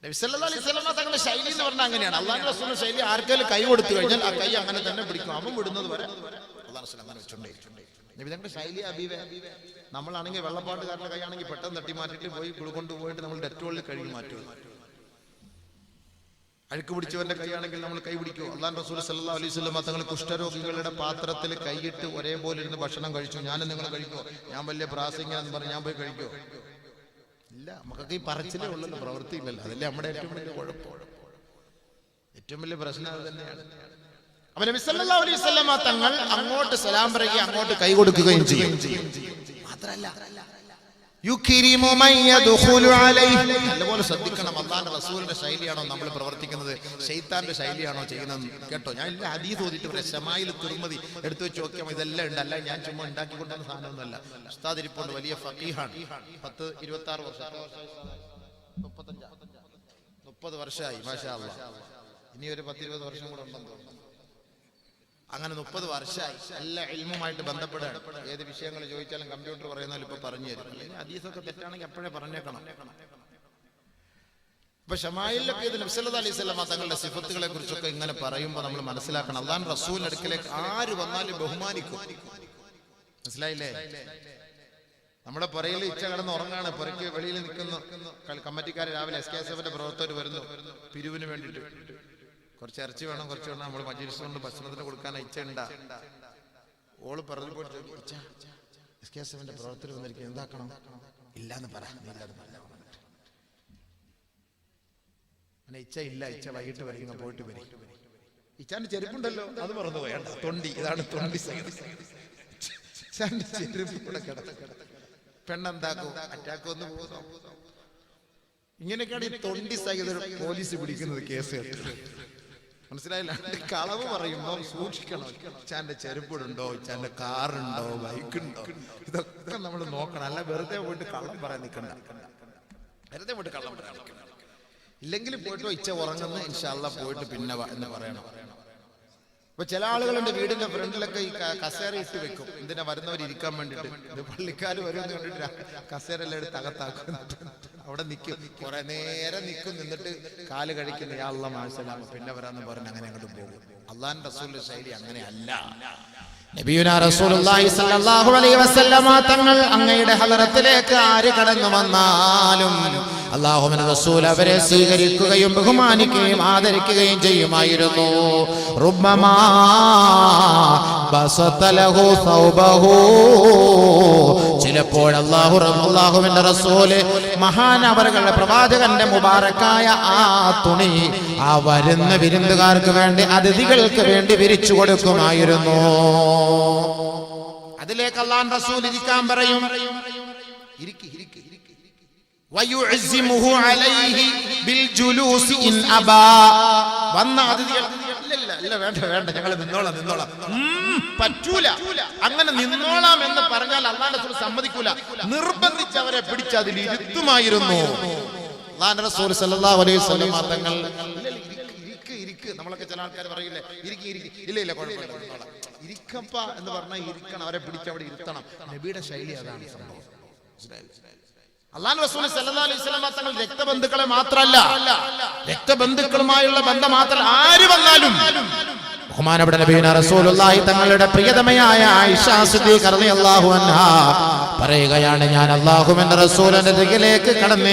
നബി സല്ലല്ലാഹു അലൈഹി വസല്ലം തങ്ങളുടെ ശൈലി എന്ന് പറഞ്ഞാൽ അങ്ങനെയാണ്. അല്ലാഹുവിന്റെ റസൂലിന്റെ ശൈലി, ആർക്കെങ്കിലും കൈ കൊടുത്തു കഴിഞ്ഞാൽ ആ കൈ അങ്ങനെ തന്നെ പിടിക്കും, അവൻ വിടുന്നത് വരെ അല്ലാഹു അങ്ങനെ വെച്ചോണ്ടേ. നബി തങ്ങളുടെ ശൈലി അബീവേ. നമ്മളാണെങ്കിൽ വെള്ളപ്പാട്ടുകാരുടെ കൈയാണെങ്കിൽ പെട്ടെന്ന് തട്ടി മാറ്റിട്ട് പോയി കൊണ്ടുപോയിട്ട് നമ്മൾ ഡെറ്റോളിൽ കഴുകി മാറ്റുക. അഴുക്ക് പിടിച്ചവന്റെ കൈയാണെങ്കിൽ നമ്മൾ കൈ പിടിക്കും. അല്ലാഹുവിന്റെ റസൂൽ സല്ലല്ലാഹു അലൈഹി വസല്ലം തങ്ങൾ കുഷ്ഠരോഗികളുടെ പാത്രത്തിൽ കൈയിട്ട് ഒരേപോലെ ഇരുന്ന് ഭക്ഷണം കഴിച്ചു. ഞാനും നിങ്ങൾ കഴിക്കുമോ? ഞാൻ വലിയ പ്രാസംഗികനെന്ന് പറഞ്ഞ് ഞാൻ പോയി കഴിക്കുമോ? ഇല്ല. നമുക്കൊക്കെ ഈ പറച്ചിലേ ഉള്ളല്ലോ, പ്രവൃത്തി ഇല്ലല്ലോ. അതല്ലേ നമ്മുടെ ഏറ്റവും വലിയ കുഴപ്പം, ഏറ്റവും വലിയ പ്രശ്നം അത് തന്നെയാണ്. അപ്പൊ നബി സല്ലല്ലാഹു അലൈഹി വസല്ലം തങ്ങൾ അങ്ങോട്ട് സലാം പറയുകയും അങ്ങോട്ട് കൈ കൊടുക്കുകയും ചെയ്യും. മാത്രല്ല നല്ലപോലെ ശ്രദ്ധിക്കണം, അല്ലാഹുവിന്റെ റസൂലിന്റെ ശൈലിയാണോ നമ്മൾ പ്രവർത്തിക്കുന്നത്, ശൈത്താന്റെ ശൈലിയാണോ ചെയ്യുന്നത് കേട്ടോ. ഞാൻ ഇല്ല ഹദീസ് ഓതിയിട്ട് പറയാം, ശമായിൽ തുർമദി എടുത്തു വെച്ച് നോക്കിയാൽ ഇതെല്ലാം ഉണ്ട്. അല്ല ഞാൻ ചുമ്മാ ഉണ്ടാക്കി കൊണ്ടുവന്ന സാധനമൊന്നുമല്ല. ഉസ്താദ് ഇരിപ്പുണ്ട്, വലിയ ഫഖീഹാണ്, 10-26 വർഷം, 30 വർഷമായി മാഷാ അല്ലാഹ്. ഇനി ഒരു 10-20 വർഷം കൂടെ ഉണ്ടെന്ന് തോന്നുന്നു. അങ്ങനെ 30 വർഷമായി എല്ലാ ഇൽമുമായിട്ട് ബന്ധപ്പെടുകയാണ്. ഏത് വിഷയങ്ങൾ ചോദിച്ചാലും കമ്പ്യൂട്ടർ പറയുന്നാലും ഇപ്പൊ പറഞ്ഞു തരും. അല്ലെങ്കിൽ ഹദീസൊക്കെ തെറ്റാണെങ്കിൽ എപ്പോഴേ പറഞ്ഞേക്കണം. ഇപ്പൊ ശമായിലൊക്കെ ഇത് നബി സല്ലല്ലാഹു അലൈഹി വസല്ലം തങ്ങളുടെ സിഫത്തുകളെ കുറിച്ചൊക്കെ ഇങ്ങനെ പറയുമ്പോൾ നമ്മൾ മനസ്സിലാക്കണം, അല്ലാഹുവിന്റെ റസൂലിന്റെ അടുക്കലേക്ക് ആര് വന്നാലും ബഹുമാനിക്കും. മനസ്സിലായില്ലേ? നമ്മുടെ പുരയിൽ ഇച്ച കിടന്ന് ഉറങ്ങാണ്, പുരയ്ക്ക് വെളിയിൽ നിൽക്കുന്നു കമ്മിറ്റിക്കാർ, രാവിലെ SKSF പ്രവർത്തകർ വരുന്നു പിരിവിന് വേണ്ടിയിട്ട്. കുറച്ച് ഇറച്ചി വേണം, കുറച്ച് വേണം, നമ്മൾ മജ്‌ലിസ് കൊണ്ട് ഭക്ഷണത്തിന് കൊടുക്കാൻ ഇച്ച ഉണ്ടാ. ഓള് പറഞ്ഞു പോയിട്ട് SKSF പ്രവർത്തകർ വന്നിരിക്കും, എന്താക്കണം? ഇല്ലാന്ന് പറ. ഇച്ച ഇല്ല, ഇച്ച വൈകിട്ട് വരിക, പോയിട്ട് വരും. ഇച്ചാന്റെ ചെരുപ്പുണ്ടല്ലോ അത് മറന്നു പോയണ്ട. തൊണ്ടി, ഇതാണ് തൊണ്ടി സൈഡ്. ഇച്ചാന്റെ ചെരുപ്പ് ഇവിടെ കിടക്കും. പെണ്ണെന്താക്കും? അറ്റാക്ക് വന്ന് പോകുന്നു. ഇങ്ങനെയൊക്കെയാണ് ഈ തൊണ്ടി സഹിതം പോലീസ് പിടിക്കുന്നത് കേസ് കേട്ട്. മനസ്സിലായില്ല? കളവ് പറയുമ്പോ സൂക്ഷിക്കണം. ഇച്ചാന്റെ ചെരുപ്പിടുണ്ടോ, ഇച്ചാന്റെ കാറുണ്ടോ, ബൈക്കുണ്ടോ, ഇതൊക്കെ നമ്മൾ നോക്കണം. അല്ല വെറുതെ പോയിട്ട് കള്ളം പറയാൻ നിൽക്കണ്ട. വെറുതെ പോയിട്ട് കള്ളം പറയാൻ നിൽക്കണ്ട. ഇല്ലെങ്കിൽ പോയിട്ടോ ഇച്ച ഉറങ്ങുന്ന ഇൻഷാ അല്ലാഹ് പോയിട്ട് പിന്നെ എന്ന് പറയണം. ഇപ്പൊ ചില ആളുകളുണ്ട് വീടിന്റെ ഫ്രണ്ടിലൊക്കെ ഈ കസേര ഇട്ട് വെക്കും. എന്തിനാ വരുന്നവർ ഇരിക്കാൻ വേണ്ടിട്ട്. ഇത് പള്ളിക്കാർ വരുമെന്ന് കണ്ടിട്ട് കസേര എല്ലാം എടുത്ത് അകത്താക്കും. അവിടെ നിൽക്കും, കുറെ നേരം നിൽക്കും. നിന്നിട്ട് കാല് കഴിക്കുന്ന യാ അല്ലാഹ് മാഷല്ലാഹ് പിന്നെ വരാന്ന് പറഞ്ഞ് അങ്ങനെ അങ്ങോട്ട് പോകും. അള്ളാഹുവിന്റെ റസൂലിന്റെ ശൈലി അങ്ങനെയല്ല. നബിയുനാ റസൂലുള്ളാഹി സ്വല്ലല്ലാഹു അലൈഹി വസല്ലമ തങ്ങൾ അങ്ങയുടെ ഹളറത്തിലേക്ക് ആര് കടന്നു വന്നാലും അല്ലാഹുവിന്റെ റസൂൽ അവരെ സ്വീകരിക്കുകയും ബഹുമാനിക്കുകയും ആദരിക്കുകയും ചെയ്യുമായിരുന്നു. റുബ്ബമാ ബസതലഹു സൗബഹു, ചിലപ്പോൾ അല്ലാഹുവിന്റെ റസൂല് മഹാനവറുകളുടെ പ്രവാചകന്റെ മുബാറക്കായ ആ തുണി ആ വരുന്ന വിരുന്നുകാർക്ക് വേണ്ടി, അതിഥികൾക്ക് വേണ്ടി വിരിച്ചു കൊടുക്കുമായിരുന്നു. അതിലേക്ക് അല്ലാഹുവിന്റെ റസൂൽ ഇരിക്കാൻ പറയും. ഇരിക്കി ഇരിക്കി വയുഅസിമുഹു അലൈഹി ബിൽജുലൂസി ഇൻ അബാ, വന്ന അതിഥികൾ ഇല്ല വേണ്ട വേണ്ട ഞങ്ങൾ നിന്നോളാം പറ്റൂല, അങ്ങനെ നിന്നോളാം എന്ന് പറഞ്ഞാൽ അല്ലാഹുവിന്റെ റസൂൽ സമ്മതിക്കൂല. നിർബന്ധിച്ച് അവരെ പിടിച്ച് അതിൽ ഇരുത്തുമായിരുന്നു. അല്ലാഹുവിന്റെ റസൂൽ സല്ലല്ലാഹു അലൈഹി വസല്ലം തങ്ങൾ ഇരിക്ക്, നമ്മളൊക്കെ ചില ആൾക്കാർ പറയില്ലേ ഇരിക്കി ഇല്ല കുഴപ്പമില്ല ഇരിക്കപ്പ എന്ന് പറഞ്ഞാൽ ഇരിക്കണം. അവരെ പിടിച്ച് അവിടെ ഇരുത്തണം. നബിയുടെ ശൈലി അതാണ് സംഭവം. അല്ലാഹുവിന്റെ റസൂൽ സല്ലല്ലാഹു അലൈഹി വസല്ലം തങ്ങൾ രക്തബന്ധുക്കളെ മാത്രമല്ല, രക്തബന്ധുക്കളുമായുള്ള ബന്ധം മാത്രമല്ല, ആര് വന്നാലും ബഹുമാനപ്പെട്ട നബിയുനാ റസൂലുള്ളാഹി തങ്ങളുടെ പ്രിയതമയായ ആയിഷ സിദ്ദീഖ റളിയല്ലാഹു അൻഹാ പറയുകയാണ്, ഞാൻ അല്ലാഹുവിന്റെ റസൂലിന്റെ അടുക്കലേക്ക് കടന്നു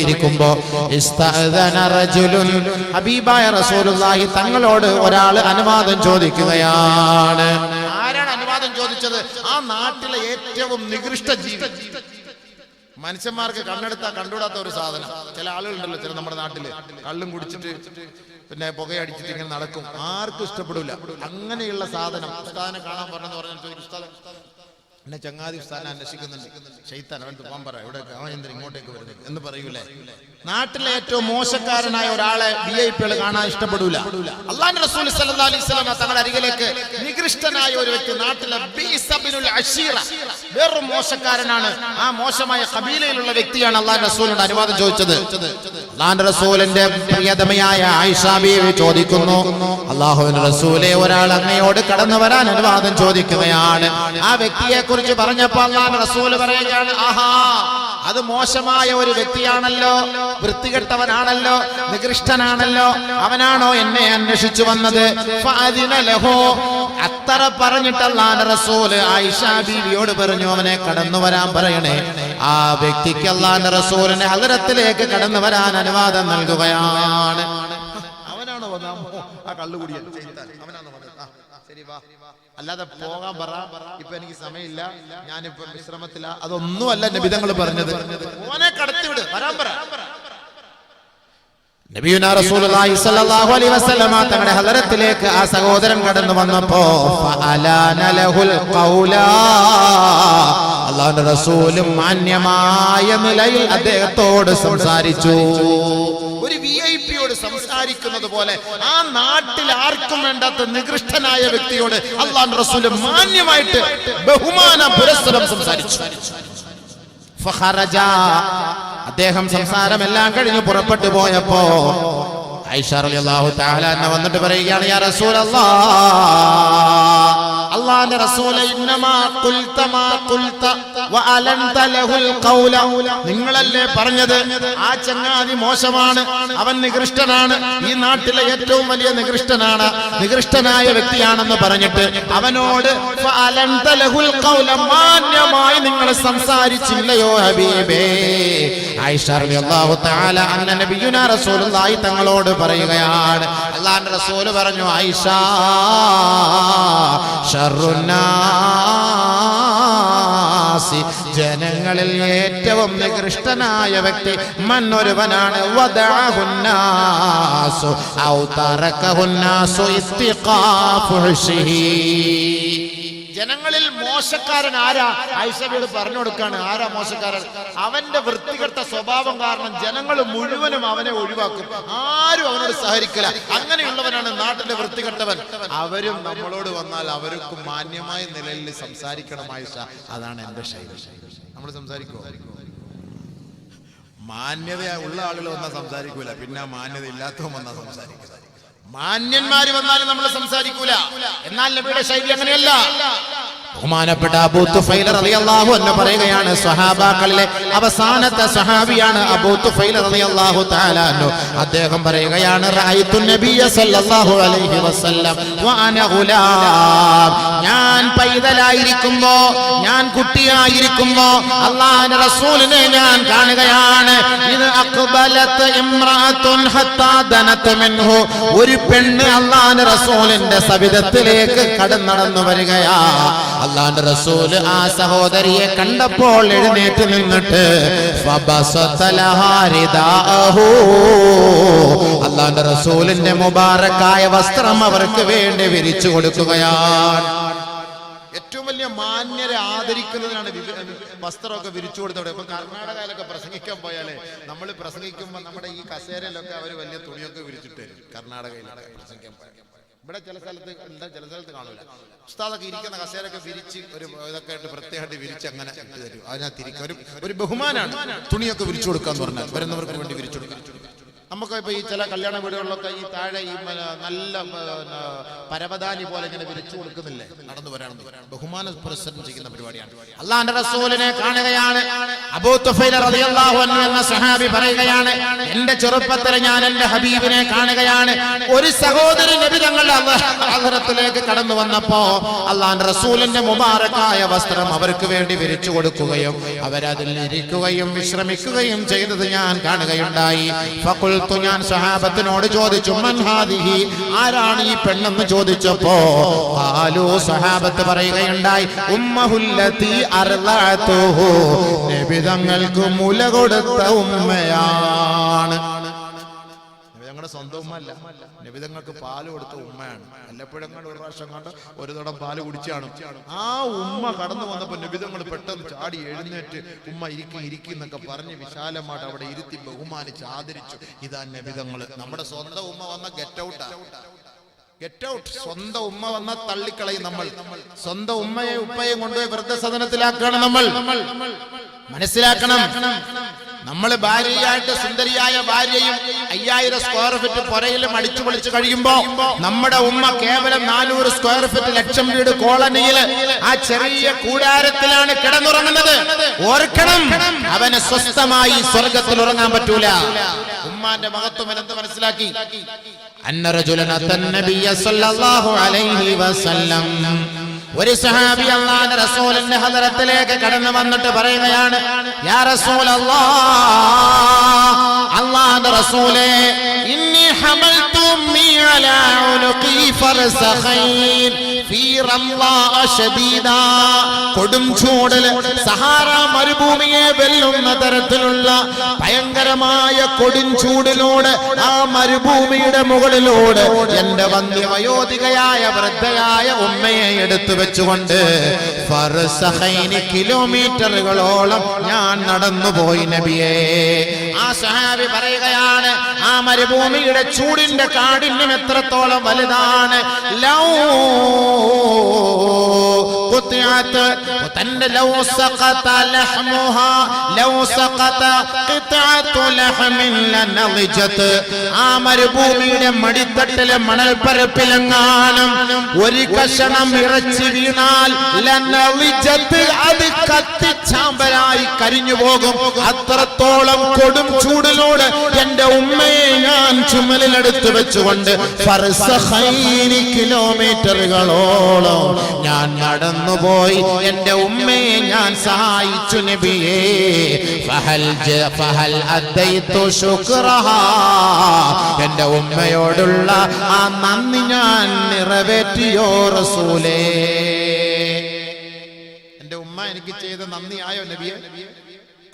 ഇരിക്കുമ്പോൾ ഇസ്തഅദന റജുലുൻ, ഹബീബായ റസൂലുള്ളാഹി തങ്ങളോട് ഒരാൾ അനുവാദം ചോദിക്കുകയാണ്. ആരാണ് അനുവാദം ചോദിച്ചത്? ആ നാട്ടിലെ ഏറ്റവും നികൃഷ്ട ജീവി, മനുഷ്യന്മാർക്ക് കണ്ണെടുത്താ കണ്ടുകൂടാത്ത ഒരു സാധനം. ചില ആളുകളുണ്ടല്ലോ, ചില നമ്മുടെ നാട്ടില് കള്ളും കുടിച്ചിട്ട് പിന്നെ പുകയടിച്ചിട്ട് ഇങ്ങനെ നടക്കും. ആർക്കും ഇഷ്ടപ്പെടില്ല അങ്ങനെയുള്ള സാധനം. ഉസ്താദിനെ കാണാൻ പറഞ്ഞെന്ന് പറഞ്ഞാൽ ഉസ്താദ് എന്നെ ചങ്ങാതി ഉസ്താദിനെ അന്വേഷിക്കുന്നുണ്ട്, ശൈത്താൻ അവൻ പോകാൻ പറ, ഇവിടെ അവൻ ഇങ്ങോട്ടേക്ക് വരുന്നത് എന്ന് പറയൂലേ. നാട്ടിലെ ഏറ്റവും മോശക്കാരനായ ഒരാളെ വിഐപികൾ കാണാൻ ഇഷ്ടപ്പെടൂല. അല്ലാഹുവിന്റെ റസൂൽ സല്ലല്ലാഹു അലൈഹി വസല്ലം തങ്ങളുടെ അരികിലേക്ക് നികൃഷ്ടനായ ഒരു വ്യക്തി, നാട്ടിലെ ബിസബിനുൽ അശീറ, വെറും മോശക്കാരനാണ്, ആ മോശമായ ഖബീലയിലുള്ള വ്യക്തിയാണ് അല്ലാഹുവിന്റെ റസൂലിനോട് അനുവാദം ചോദിച്ചത്. അല്ലാഹുവിന്റെ റസൂലിന്റെ പ്രിയതമയായ ആയിഷ ബീവി ചോദിക്കുന്നു, അല്ലാഹുവിന്റെ റസൂലേ, ഒരാൾ അങ്ങയോട് കടന്നു വരാൻ അനുവാദം ചോദിക്കുകയാണ്. ആ വ്യക്തിയെ കുറിച്ച് പറഞ്ഞപ്പോൾ അല്ലാഹുവിന്റെ റസൂൽ പറയുകയാണ്, ആഹാ, അത് മോശമായ ഒരു വ്യക്തിയാണല്ലോ, വൃത്തികെട്ടവനാണല്ലോ, നികൃഷ്ടനാണല്ലോ, അവനാണോ എന്നെ അന്വേഷിച്ചു വന്നത്? ഫഅദിന ലഹു, അത്ര പറഞ്ഞിട്ട് അല്ലാഹുവിന്റെ റസൂൽ ആയിഷ ബീവിയോട് പറഞ്ഞു, അവനെ കടന്നു വരാൻ പറയണേ. ആ വ്യക്തിക്ക് അല്ലാഹുവിന്റെ റസൂലിന്റെ ഹളറത്തിലേക്ക് കടന്നു വരാൻ അനുവാദം നൽകുകയാണ്. അവനാണോ ആ കള്ളുകുടിയൻ അവനാണോ വന്നത്? ശരി വാ, അല്ലാതെ പോകാൻ പറ, ഇപ്പൊ എനിക്ക് സമയമില്ല, ഞാനിപ്പോ വിശ്രമത്തില, അതൊന്നുമല്ല നബി തങ്ങൾ പറഞ്ഞത്. ഓനെ കടത്തിവിട്, വരാൻ പറ. നബിയുനാ റസൂലുള്ളാഹി സ്വല്ലല്ലാഹു അലൈഹി വസല്ലമ തങ്ങളുടെ ഹളറത്തിലേക്ക് ആ സഹോദരൻ കടന്നു വന്നപ്പോ ഫഅലാന ലഹുൽ ഖൗലാ, അല്ലാഹുവിന്റെ റസൂൽ മാന്യമായ നിലയിൽ അദ്ദേഹത്തോട് സംസാരിച്ചു. ഒരു വിഐപിയോട് സംസാരിക്കുന്നത് പോലെ ആ നാട്ടിൽ ആർക്കും വേണ്ടാത്ത നികൃഷ്ടനായ വ്യക്തിയോട് അല്ലാഹുവിന്റെ റസൂൽ മാന്യമായിട്ട് ബഹുമാന പുരസ്സരം സംസാരിച്ചു. ഫഖറജ, അദ്ദേഹം സംസാരമെല്ലാം കഴിഞ്ഞ് പുറപ്പെട്ടു പോയപ്പോ ആയിഷ റളിയല്ലാഹു തആല അൻഹ വന്നിട്ട് പറയുകയാണ്, യാ റസൂലല്ലാഹ്, അല്ലാഹുവിന്റെ റസൂലേ, ഇന്നമാ ഖുൽത മാ ഖുൽത വഅലൻത ലഹുൽ ഖൗല, നിങ്ങളല്ലേ പറഞ്ഞത് ആ ചങ്ങാതി മോശമാണ്, അവൻ നികൃഷ്ടനാണ്, ഈ നാട്ടിലെ ഏറ്റവും വലിയ നികൃഷ്ടനാണ്, നികൃഷ്ടനായ വ്യക്തിയാണെന്ന് പറഞ്ഞിട്ട് അവനോട് ഫഅലൻത ലഹുൽ ഖൗല, മാന്യമായി നിങ്ങൾ സംസാരിച്ചില്ലയോ ഹബീബേ? ആയിഷ റളിയല്ലാഹു തആല അന്ന നബിയുനാ റസൂലുള്ളാഹി തങ്ങളോട് പറയുകയാണ്, അല്ലാഹുവിന്റെ റസൂൽ പറഞ്ഞു, ആയിഷ, ശർറുന്നാസ് നാസി, ജനങ്ങളിൽ ഏറ്റവും നികൃഷ്ടനായ വ്യക്തി മന്നൊരുവനാണ് വദഅഹുന്നാസു ഔ തറകഹുന്നാസു ഇസ്തിഖാഫുഹി. ജനങ്ങളിൽ മോശക്കാരൻ ആരാ? ആയിഷയോട് പറഞ്ഞു കൊടുക്കാണ് ആരാ മോശക്കാരൻ. അവന്റെ വൃത്തികെട്ട സ്വഭാവം കാരണം ജനങ്ങൾ മുഴുവനും അവനെ ഒഴിവാക്കും, ആരും അവനോട് സഹകരിക്കില്ല. അങ്ങനെയുള്ളവനാണ് നാട്ടിലെ വൃത്തികെട്ടവൻ. അവരും നമ്മളോട് വന്നാൽ അവർക്ക് മാന്യമായ നിലയിൽ സംസാരിക്കണം ആയിഷ. അതാണ് എന്റെ ശൈലി. നമ്മൾ സംസാരിക്കുമോ? മാന്യത ഉള്ള ആളുകൾ വന്നാൽ സംസാരിക്കൂല, പിന്നെ മാന്യത ഇല്ലാത്തവൻ വന്നാൽ സംസാരിക്കില്ല. മാന്യന്മാര് വന്നാലും നമ്മൾ സംസാരിക്കൂല. എന്നാൽ നബിയുടെ ശൈലി അങ്ങനെയല്ല. ബഹുമാനപ്പെട്ട അബൂ തുഫൈൽ റളിയല്ലാഹു അൻഹു പറയുകയാണ്, സ്വഹാബാക്കളിലെ അവസാനത്തെ സ്വഹാബിയാണ് അബൂ തുഫൈൽ റളിയല്ലാഹു തആല അൻഹു. അദ്ദേഹം പറയുകയാണ്, റഅയ്തു നബിയ സല്ലല്ലാഹു അലൈഹി വസല്ലം വഅന ഗുലാം. ഞാൻ പൈതലായിരിക്കുമ്പോ, ഞാൻ കുട്ടിയായിരിക്കുമ്പോ അല്ലാഹുവിന്റെ റസൂലിനെ ഞാൻ കാണുകയാണ്. ഇത് അഖ്ബലത് ഇംറഅത്തുൻ ഹത്താ ദനത് മിൻഹു. ഒരു പെണ്ണ് അല്ലാഹുവിന്റെ റസൂലിന്റെ സവിധത്തിലേക്ക് കടന്നു വരികയാ. അല്ലാഹുവിന്റെ റസൂൽ ആ സഹോദരിയെ കണ്ടപ്പോൾ എഴുന്നേറ്റ് നിന്നിട്ട് അല്ലാഹുവിന്റെ റസൂലിന്റെ മുബാറക്കായ വസ്ത്രം അവർക്ക് വേണ്ടി വിരിച്ചു കൊടുക്കുകയാണ്. ഏറ്റവും വലിയ മാന്യരെ ആദരിക്കുന്നതിനാണ് വസ്ത്രമൊക്കെ വിരിച്ചു കൊടുത്തവിടെ. ഇപ്പൊ കർണാടകയിലൊക്കെ പ്രസംഗിക്കാൻ പോയാലേ, നമ്മൾ പ്രസംഗിക്കുമ്പോൾ നമ്മുടെ ഈ കസേരയിലൊക്കെ അവർ വലിയ തുണിയൊക്കെ വിരിച്ചിട്ട് തരും. കർണാടകയിലൊക്കെ പ്രസംഗിക്കാൻ പോയാൽ ഇവിടെ ചില സ്ഥലത്ത് ഉണ്ട്, ചില സ്ഥലത്ത് കാണൂല. ഉസ്താദൊക്കെ ഇരിക്കുന്ന കസേരയൊക്കെ വിരിച്ച് ഒരു ഇതൊക്കെ ആയിട്ട് പ്രത്യേകമായിട്ട് വിരിച്ച് അങ്ങനെ ഇട്ട് തരും. അതിനകത്തിരിക്കും ഒരു ബഹുമാനാണ്. തുണിയൊക്കെ വിരിച്ചു കൊടുക്കാന്ന് പറഞ്ഞാൽ വരുന്നവർക്ക് വേണ്ടി വിരിച്ചു കൊടുക്കാം. നമുക്ക് ഇപ്പൊ ഈ ചില കല്യാണ വീടുകളിലൊക്കെ ഈ താഴെ ഈ നല്ല പരവതാനി പോലെ ഇങ്ങനെ വിരിച്ചു കൊടുക്കുന്നില്ലേ, നടന്നു വരാൻ ബഹുമാന പുരസ്സരം ചെയ്യുന്ന പരിപാടിയാണ്. അല്ലാഹുവിന്റെ റസൂലിനെ കാണുകയാണ്. അബൂ തുഫൈൽ റളിയല്ലാഹു അൻഹു എന്ന സ്വഹാബി പറയുകയാണ്, എന്റെ ചെറുപ്പത്തിൽ ഞാൻ എന്റെ ഹബീബിനെ കാണുകയാണ്. ഒരു സഹോദരി നബി തങ്ങളുടെ ഹദ്റത്തിലേക്ക് കടന്നു വന്നപ്പോ അല്ലാഹുവിന്റെ റസൂലിന്റെ മുബാറക്കായ വസ്ത്രം അവർക്ക് വേണ്ടി വിരിച്ചു കൊടുക്കുകയും അവരതിൽ ഇരിക്കുകയും വിശ്രമിക്കുകയും ചെയ്തത് ഞാൻ കാണുകയുണ്ടായി. ഞാൻ സഹാബത്തിനോട് ചോദിച്ചു, മൻ ഹാദിഹി, ആരാണ് ഈ പെണ്ണെന്ന് ചോദിച്ചപ്പോ ഖാലൂ, സഹാബത്ത് പറയുകയുണ്ടായി, ഉമ്മഹുല്ലതി അർളഅതുഹു, നബി തങ്ങൾക്ക് മുല കൊടുത്ത ഉമ്മയാണ്. നബിതങ്ങളുടെ സ്വന്തം ഉമ്മ അല്ല, നബിതങ്ങൾക്ക് പാല് കൊടുത്ത ഉമ്മയാണ്. വല്ലപ്പോഴും ഒരു പ്രാവശ്യം കണ്ട് ഒരു തടം പാല് കുടിച്ചാണ്. ആ ഉമ്മ കടന്നു വന്നപ്പോ നബിതങ്ങൾ പെട്ടെന്ന് ചാടി എഴുന്നേറ്റ് ഉമ്മ ഇരിക്കുന്നൊക്കെ പറഞ്ഞ് വിശാലമായിട്ട് അവിടെ ഇരുത്തി ബഹുമാനിച്ച് ആദരിച്ചു. ഇതാ നബിതങ്ങൾ. നമ്മുടെ സ്വന്തം ഉമ്മ വന്ന ഗെറ്റ് ഔട്ട്. സ്വന്തം ഉമ്മ വന്ന തള്ളിക്കളയും നമ്മൾ. സ്വന്തം ഉമ്മയെ ഉപ്പയെ കൊണ്ടുപോയി വൃദ്ധസദനത്തിലാക്കണം. നമ്മൾ മനസ്സിലാക്കണം, നമ്മൾ ഭാര്യയായിട്ട് സുന്ദരിയായ ഭാര്യയും 5000 സ്ക്വയർ ഫീറ്റ് പുരയിലും അടിച്ചു പൊളിച്ചു കഴിയുമ്പോ നമ്മുടെ ഉമ്മ കേവലം 400 സ്ക്വയർ ഫീറ്റ് ലക്ഷം വീട് കോളനിയിൽ ആ ചെറിയ കൂടാരത്തിലാണ് കിടന്നുറങ്ങുന്നത്. ഓർക്കണം, അവന് സ്വസ്ഥമായി സ്വർഗത്തിൽ ഉറങ്ങാൻ പറ്റൂല. ഉമ്മാന്റെ മഹത്വം എന്ത് മനസ്സിലാക്കി? അന്ന റജുലൻ അത്തൻ നബിയ സല്ലല്ലാഹു അലൈഹി വസല്ലം, ഒരു സഹാബി അല്ലാഹുവിന്റെ റസൂലിന്റെ ഹദ്റത്തിലേക്ക് കടന്നു വന്നിട്ട് പറയുകയാണ്, യാ റസൂലല്ലാഹ്, അല്ലാഹുവിന്റെ റസൂലേ, ഇന്നി ഹമൽതു ഉമ്മി അലാ ഉനുഖി ഫർസഖൈൻ ഫീ റംളാ ശദീദാ. കൊടും ചൂടിൽ സഹാറ മരുഭൂമിയെ വെല്ലുന്ന തരത്തിലുള്ള ഭയങ്കരമായ കൊടും ചൂടിലൂടെ ആ മരുഭൂമിയുടെ മുകളിലൂടെ എന്റെ വന്ധ്യവയോധികയായ വൃദ്ധയായ ഉമ്മയെ എടുത്തു വെച്ചുകൊണ്ട് ഫർസഖൈനി, കിലോമീറ്ററുകളോളം ഞാൻ നടന്നുപോയി നബിയേ. ആ സഹാബി പറയുകയാണ്, ആ മരുഭൂമിയുടെ ചൂടിന്റെ കാഠിന്യം എത്രത്തോളം വലുതാണ്. ആ മരുഭൂമിയുടെ മടിത്തട്ടിലെ മണൽപ്പരപ്പിലെങ്ങാനും ഒരു കഷണം ഇറച്ചി വീണാൽ അത് കത്തിച്ചാമ്പലായി കരിഞ്ഞു പോകും. അത്രത്തോളം കൊടും ചൂടിലൂടെ എന്റെ ഉമ്മയെ ഞാൻ ചുമലിലെടുത്ത് വെച്ചുകൊണ്ട് ഫർസഖൈനി, കിലോമീറ്ററുകളോളം ഞാൻ നടന്നുപോയി എന്റെ ഉമ്മയെ ഞാൻ സഹായിച്ചു നബിയേ. ഫഹൽ അദ്ദൈതു ശുക്റഹാ, എന്റെ ഉമ്മയോടുള്ള ആ നന്ദി ഞാൻ നിറവേറ്റിയോ റസൂലേ. എന്റെ ഉമ്മ എനിക്ക് ചെയ്ത നന്ദിയായോ നബിയെ?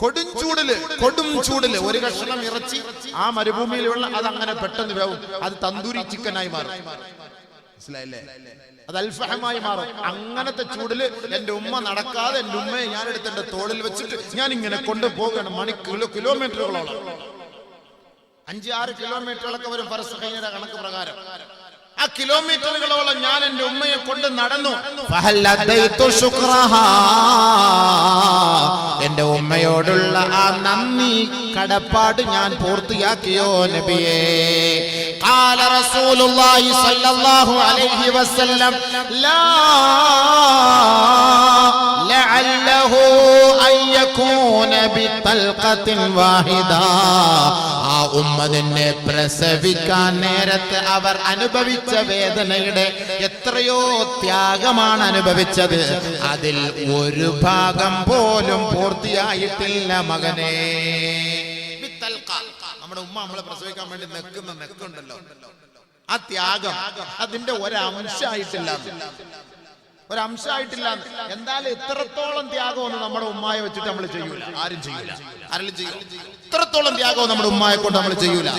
കൊടും ചൂടില് ഒരു കഷ്ണം ഇറച്ചി ആ മരുഭൂമിയിലുള്ള അത് അങ്ങനെ പെട്ടെന്ന് വേവും. അത് തന്തൂരി ചിക്കനായി മാറും. മനസ്സിലായില്ലേ? അത് അൽഫഹമായി മാറും. അങ്ങനത്തെ ചൂടില് എന്റെ ഉമ്മ നടക്കാതെ എന്റെ ഉമ്മയെ ഞാനെടുത്ത് എന്റെ തോളിൽ വെച്ചിട്ട് ഞാൻ ഇങ്ങനെ കൊണ്ടുപോകണം. കിലോമീറ്ററുകളോളം, 5-6 കിലോമീറ്ററുകളൊക്കെ വരും ഫർസഖയുടെ കണക്ക് പ്രകാരം. ആ കിലോമീറ്ററുകളോളം ഞാൻ എന്റെ ഉമ്മയെ കൊണ്ട് നടന്നു. എന്റെ ഉമ്മയോടുള്ള ആ നന്ദി കടപ്പാട് ഞാൻ പൂർത്തിയാക്കിയോ നബിയേ? ഖാല റസൂലുള്ളാഹി സ്വല്ലല്ലാഹു അലൈഹി വസല്ലം ലാ ലഅല്ലഹു അൻ യകൂന ബിതൽഖത്തിൻ വാഹിദ. ആ ഉമ്മതിനെ പ്രസവിക്കാൻ നേരത്ത് അവർ അനുഭവിച്ച വേദനയുടെ എത്രയോ ത്യാഗമാണ് അനുഭവിച്ചത്. അതിൽ ഒരു ഭാഗം പോലും പൂർത്തിയായിട്ടില്ല മകനെ. നമ്മുടെ ഉമ്മ നമ്മളെ പ്രസവിക്കാൻ വേണ്ടി നെക്കുണ്ടല്ലോ, ആ ത്യാഗം അതിന്റെ ഒരംശമായിട്ടില്ല. എന്തായാലും ഇത്രത്തോളം ത്യാഗമൊന്നും നമ്മുടെ ഉമ്മായെ വെച്ചിട്ട് നമ്മൾ ചെയ്യൂല. ആരും ചെയ്യൂല. ഇത്രത്തോളം ത്യാഗവും നമ്മുടെ ഉമ്മായെ കൊണ്ട് നമ്മൾ ചെയ്യൂല.